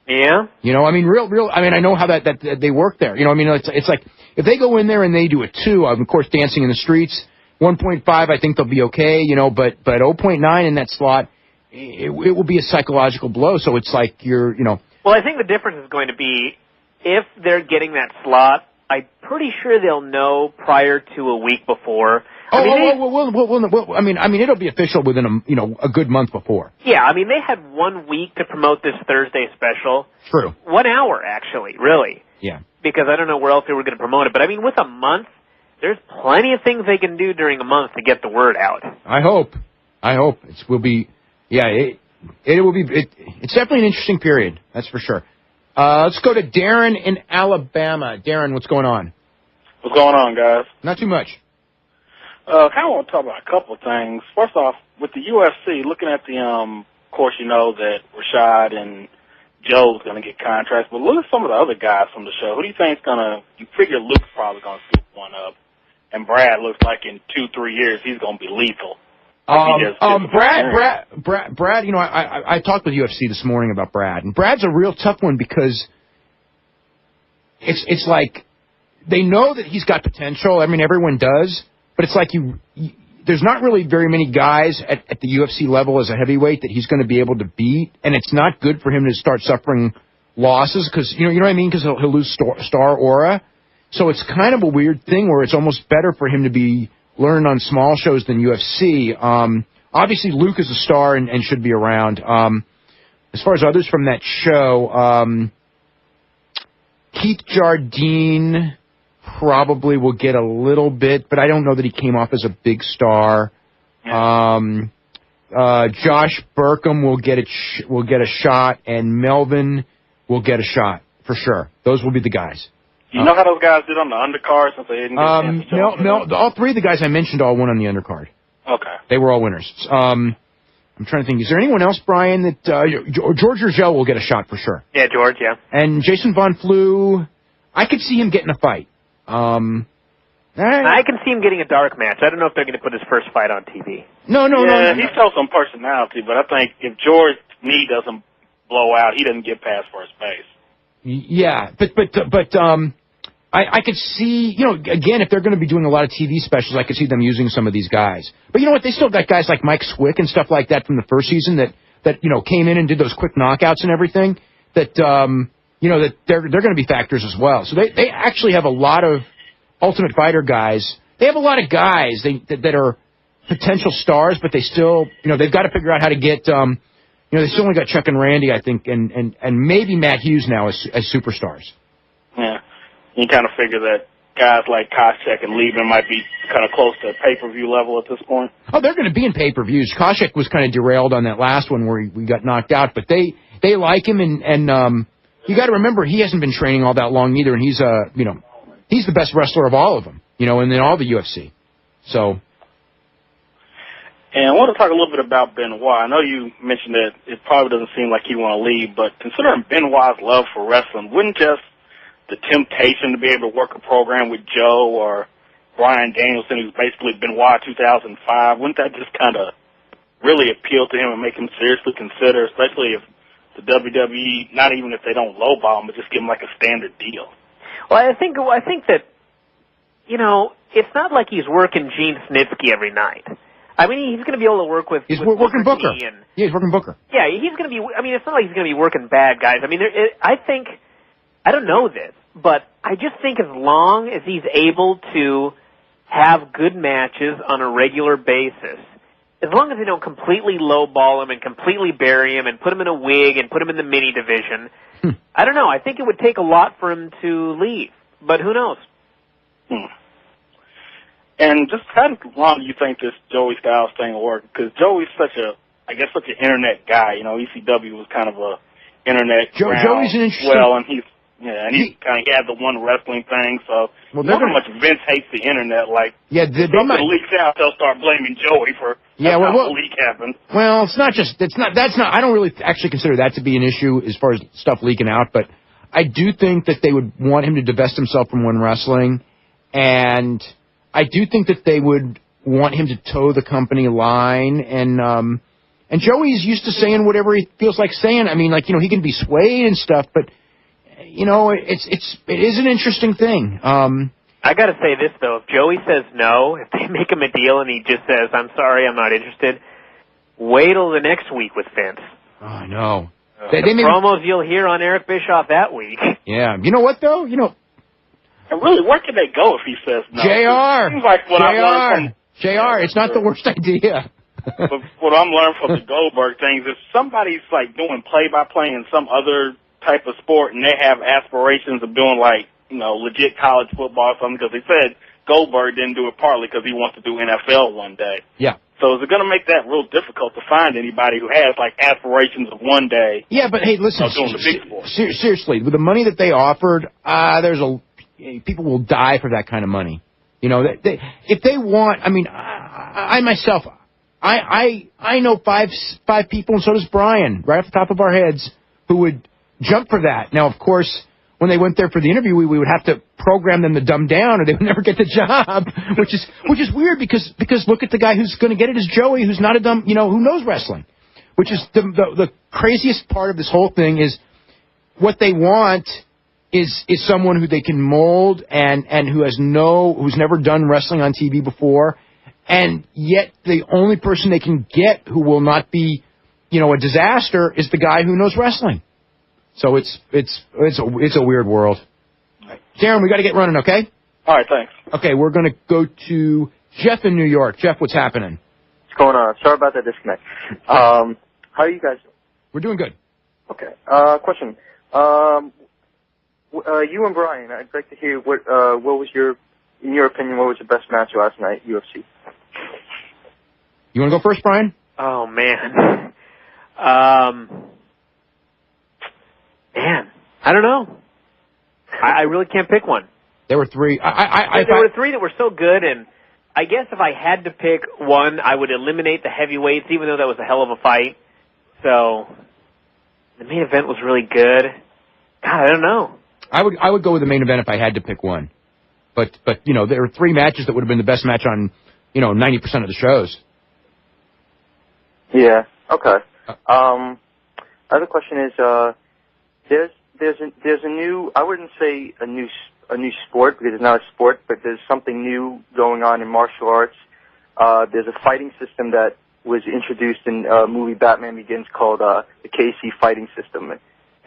Yeah. You know, I mean, I mean, I know how that they work there. You know, I mean, it's like if they go in there and they do a 2, of course, Dancing in the Streets, 1.5, I think they'll be okay. You know, but 0.9 in that slot, it will be a psychological blow. So it's like you know. Well, I think the difference is going to be if they're getting that slot. I'm pretty sure they'll know prior to a week before. I mean, it'll be official within a good month before. Yeah, I mean, they had 1 week to promote this Thursday special. True. 1 hour, actually, really. Yeah. Because I don't know where else they were going to promote it. But, I mean, with a month, there's plenty of things they can do during a month to get the word out. I hope. It will be, it's definitely an interesting period. That's for sure. Let's go to Darren in Alabama. Darren, what's going on? What's going on, guys? Not too much. Kind of want to talk about a couple of things. First off, with the UFC, looking at the, of course, you know that Rashad and Joe's going to get contracts, but look at some of the other guys from the show. Who do you think is going to, you figure Luke's probably going to scoop one up, and Brad looks like in 2-3 years he's going to be lethal. Brad, you know, I talked with UFC this morning about Brad, and Brad's a real tough one because it's like they know that he's got potential. I mean, everyone does, but it's like there's not really very many guys at the UFC level as a heavyweight that he's going to be able to beat, and it's not good for him to start suffering losses because you know what I mean, because he'll lose star aura. So it's kind of a weird thing where it's almost better for him to be learned on small shows than UFC. Obviously, Luke is a star and should be around. As far as others from that show, Keith Jardine probably will get a little bit, but I don't know that he came off as a big star. Josh Burkham will get a shot, and Melvin will get a shot for sure. Those will be the guys. Do you know how those guys did on the undercard since they didn't get a chance to No, all three of the guys I mentioned all won on the undercard. Okay. They were all winners. I'm trying to think. Is there anyone else, Brian, that George Urgell will get a shot for sure? Yeah, George, yeah. And Jason Von Flew, I could see him getting a fight. I can see him getting a dark match. I don't know if they're going to put his first fight on TV. No. He shows some personality, but I think if George's knee doesn't blow out, he doesn't get past first base. Yeah, but I could see, you know, again, if they're going to be doing a lot of TV specials, I could see them using some of these guys. But you know what? They still got guys like Mike Swick and stuff like that from the first season that you know came in and did those quick knockouts and everything. That you know that they're going to be factors as well. So they actually have a lot of Ultimate Fighter guys. They have a lot of guys that are potential stars, but they still, you know, they've got to figure out how to get. You know, they still only got Chuck and Randy, I think, and maybe Matt Hughes now as superstars. Yeah. You kind of figure that guys like Koscheck and Liebman might be kind of close to pay-per-view level at this point. Oh, they're going to be in pay-per-views. Koscheck was kind of derailed on that last one where we got knocked out, but they like him, and you got to remember he hasn't been training all that long either, and he's the best wrestler of all of them, you know, and then all the UFC. So. And I want to talk a little bit about Benoit. I know you mentioned that it probably doesn't seem like he want to leave, but considering Benoit's love for wrestling, wouldn't just the temptation to be able to work a program with Joe or Bryan Danielson, who's basically Benoit 2005, wouldn't that just kind of really appeal to him and make him seriously consider, especially if the WWE, not even if they don't lowball him, but just give him like a standard deal? Well, I think that, you know, it's not like he's working Gene Snitsky every night. I mean, he's going to be able to work with... He's working Booker. Yeah, he's working Booker. Yeah, he's going to be... I mean, it's not like he's going to be working bad guys. I mean, I think... I don't know this, but I just think as long as he's able to have good matches on a regular basis, as long as they don't completely lowball him and completely bury him and put him in a wig and put him in the mini division, I don't know. I think it would take a lot for him to leave, but who knows? And just how long do you think this Joey Styles thing will work? Because Joey's such an internet guy. You know, ECW was kind of a internet Joey's an interesting... Well, and he's Yeah, and he had the one wrestling thing, so Well, how much Vince hates the internet. Like, yeah, if it leaks out, they'll start blaming Joey for how the leak happened. Well, that's not, I don't really actually consider that to be an issue as far as stuff leaking out, but I do think that they would want him to divest himself from One Wrestling, and I do think that they would want him to toe the company line, and Joey's used to saying whatever he feels like saying. I mean, like, he can be swayed and stuff, but, it is an interesting thing. I got to say this, though. If Joey says no, if they make him a deal and he just says, I'm sorry, I'm not interested, wait till the next week with Vince. Oh, I know. The promos you'll hear on Eric Bischoff that week. Yeah. You know what, though? And really, where can they go if he says no? JR. It seems like what I've learned JR, it's not the worst idea. But what I'm learning from the Goldberg things is somebody's like doing play-by-play in some other type of sport, and they have aspirations of doing legit college football or something, because they said Goldberg didn't do it partly because he wants to do NFL one day. Yeah. So is it going to make that real difficult to find anybody who has aspirations of one day? Yeah, but hey, listen, doing the big sport? Seriously, with the money that they offered, people will die for that kind of money. If they want, I mean, I myself, I know five people, and so does Brian, right off the top of our heads, who would jump for that. Now, of course, when they went there for the interview, we would have to program them to dumb down, or they would never get the job, which is weird because look at the guy who's going to get it is Joey, who's not a dumb, who knows wrestling, which is the craziest part of this whole thing is what they want is someone who they can mold and who's never done wrestling on TV before, and yet the only person they can get who will not be, a disaster is the guy who knows wrestling. So it's a weird world. Darren, we got to get running, okay? All right, thanks. Okay, we're going to go to Jeff in New York. Jeff, what's happening? What's going on? Sorry about that disconnect. How are you guys doing? We're doing good. Okay. Question. You and Brian, I'd like to hear what was in your opinion, what was the best match last night, UFC? You want to go first, Brian? Oh, man. I don't know. I really can't pick one. There were three. There were three that were so good, and I guess if I had to pick one, I would eliminate the heavyweights, even though that was a hell of a fight. So the main event was really good. God, I don't know. I would go with the main event if I had to pick one. But there were three matches that would have been the best match on 90% of the shows. Yeah. Okay. Other question is there's a new, I wouldn't say a new sport because it's not a sport, but there's something new going on in martial arts. There's a fighting system that was introduced in movie Batman Begins called the KC fighting system,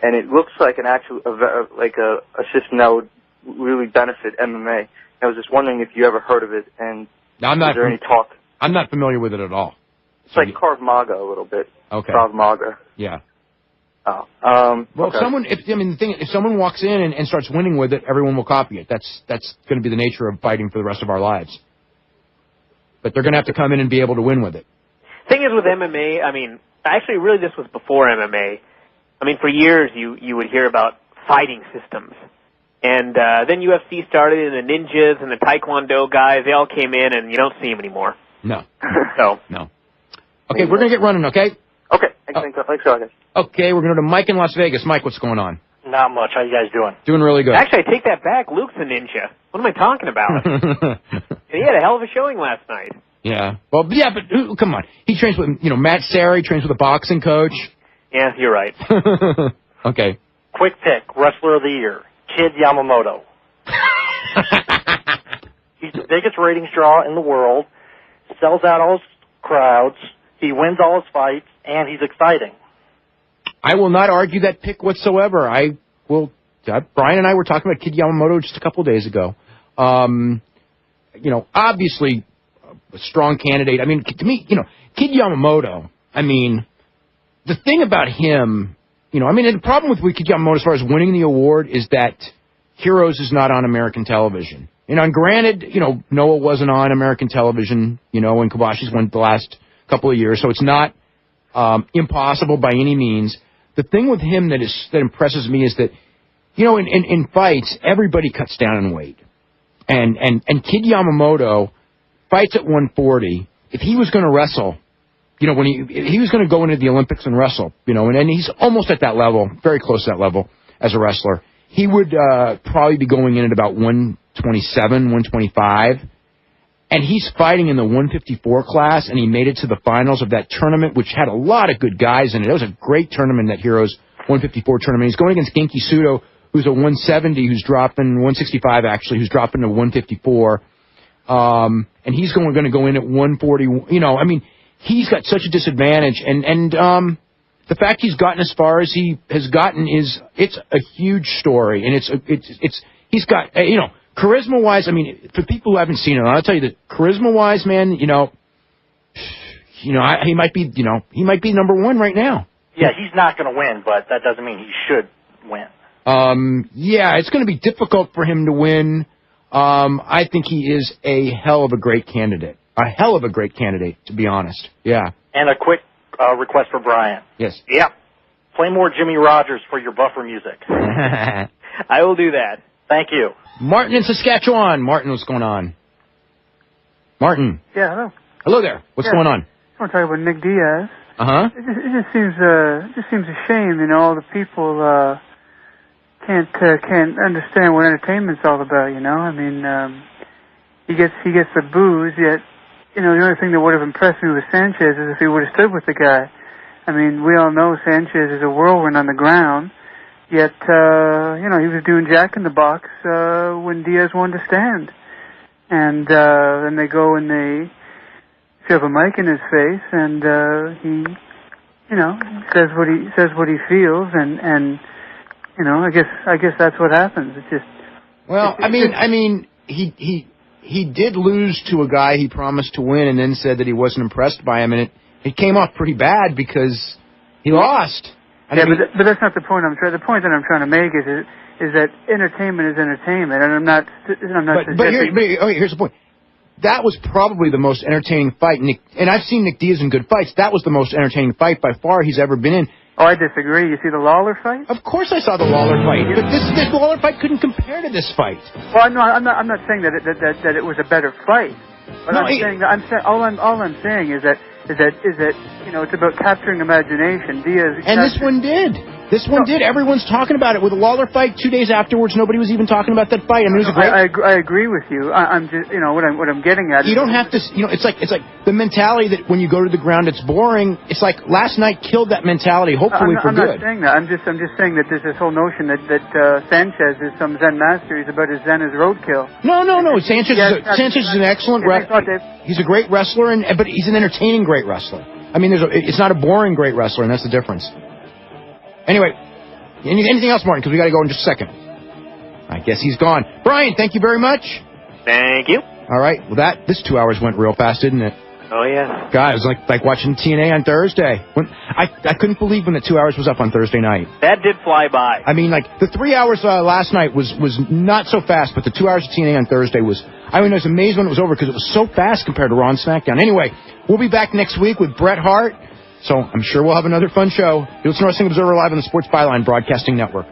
and it looks like a system that would really benefit MMA. I was just wondering if you ever heard of it, and is there any talk? I'm not familiar with it at all. It's like Krav Maga a little bit. Okay. Krav Maga. Yeah. Oh. Well, okay. if someone walks in and starts winning with it, everyone will copy it. That's going to be the nature of fighting for the rest of our lives. But they're going to have to come in and be able to win with it. Thing is with MMA, actually really this was before MMA. For years you would hear about fighting systems. And then UFC started, and the ninjas and the taekwondo guys, they all came in, and you don't see them anymore. No. So. No. Okay, we're going to get running, okay? Okay. Thanks, guys. Okay, we're going to go to Mike in Las Vegas. Mike, what's going on? Not much. How you guys doing? Doing really good. Actually, I take that back. Luke's a ninja. What am I talking about? He had a hell of a showing last night. Yeah. Well, yeah, but come on. He trains with, Matt Sarri, trains with a boxing coach. Yeah, you're right. Okay. Quick pick, Wrestler of the Year, Kid Yamamoto. He's the biggest ratings draw in the world, sells out all his crowds, he wins all his fights, and he's exciting. I will not argue that pick whatsoever. Brian and I were talking about Kid Yamamoto just a couple of days ago. Obviously a strong candidate. To me, Kid Yamamoto, the thing about him, the problem with Kid Yamamoto as far as winning the award is that Heroes is not on American television. And granted, Noah wasn't on American television, and Kobashi's won the last couple of years, so it's not impossible by any means. The thing with him that impresses me is that in fights, everybody cuts down in weight. And Kid Yamamoto fights at 140. If he was going to wrestle, when he was going to go into the Olympics and wrestle, and he's almost at that level, very close to that level as a wrestler, he would probably be going in at about 127, 125. And he's fighting in the 154 class, and he made it to the finals of that tournament, which had a lot of good guys in it. It was a great tournament, that Heroes 154 tournament. He's going against Genki Sudo, who's a 170, who's dropping 165 actually, who's dropping to 154. And he's going to go in at 140. He's got such a disadvantage, and the fact he's gotten as far as he has gotten it's a huge story, and he's got charisma-wise. For people who haven't seen it, I'll tell you that charisma-wise, man, he might be number one right now. Yeah, he's not going to win, but that doesn't mean he should win. Yeah, it's going to be difficult for him to win. I think he is a hell of a great candidate. A hell of a great candidate, to be honest. Yeah. And a quick request for Brian. Yes. Yeah. Play more Jimmy Rogers for your buffer music. I will do that. Thank you. Martin in Saskatchewan. Martin, what's going on? Martin. Yeah, hello. Hello there. What's going on? I want to talk about Nick Diaz. Uh-huh. It just seems a shame, all the people can't understand what entertainment's all about. He gets the booze, yet the only thing that would have impressed me with Sanchez is if he would have stood with the guy. We all know Sanchez is a whirlwind on the ground, yet he was doing Jack in the Box when Diaz wanted to stand, and then they go and they shove a mic in his face, and he says what he feels, and I guess that's what happens. It's just he did lose to a guy he promised to win, and then said that he wasn't impressed by him, and it came off pretty bad because he lost. But that's not the point. The point that I'm trying to make is that entertainment is entertainment, and I'm not. But here's the point. That was probably the most entertaining fight, and I've seen Nick Diaz in good fights. That was the most entertaining fight by far he's ever been in. Oh, I disagree. You see the Lawler fight? Of course I saw the Lawler fight, but this Lawler fight couldn't compare to this fight. Well, no, I'm not saying that it was a better fight. But no, all I'm saying is that it's about capturing imagination. Diaz and this one did. This one did. Everyone's talking about it. With the Lawler fight, 2 days afterwards, nobody was even talking about that fight. It was a great. I agree with you. I'm just what I'm getting at. You don't have to. It's like the mentality that when you go to the ground, it's boring. It's like last night killed that mentality. Hopefully for good. I'm not saying that. I'm just saying that there's this whole notion that Sanchez is some Zen master. He's about as Zen as roadkill. No. Sanchez is an excellent wrestler. He's a great wrestler, but he's an entertaining great wrestler. It's not a boring great wrestler, and that's the difference. Anyway, anything else, Martin? Because we got to go in just a second. I guess he's gone. Brian, thank you very much. Thank you. All right. Well, this 2 hours went real fast, didn't it? Oh, yeah. God, it was like watching TNA on Thursday. I couldn't believe when the 2 hours was up on Thursday night. That did fly by. The 3 hours last night was not so fast, but the 2 hours of TNA on Thursday was... I was amazed when it was over because it was so fast compared to Raw and SmackDown. Anyway, we'll be back next week with Bret Hart. So I'm sure we'll have another fun show. You listen to Wrestling Observer Live on the Sports Byline Broadcasting Network.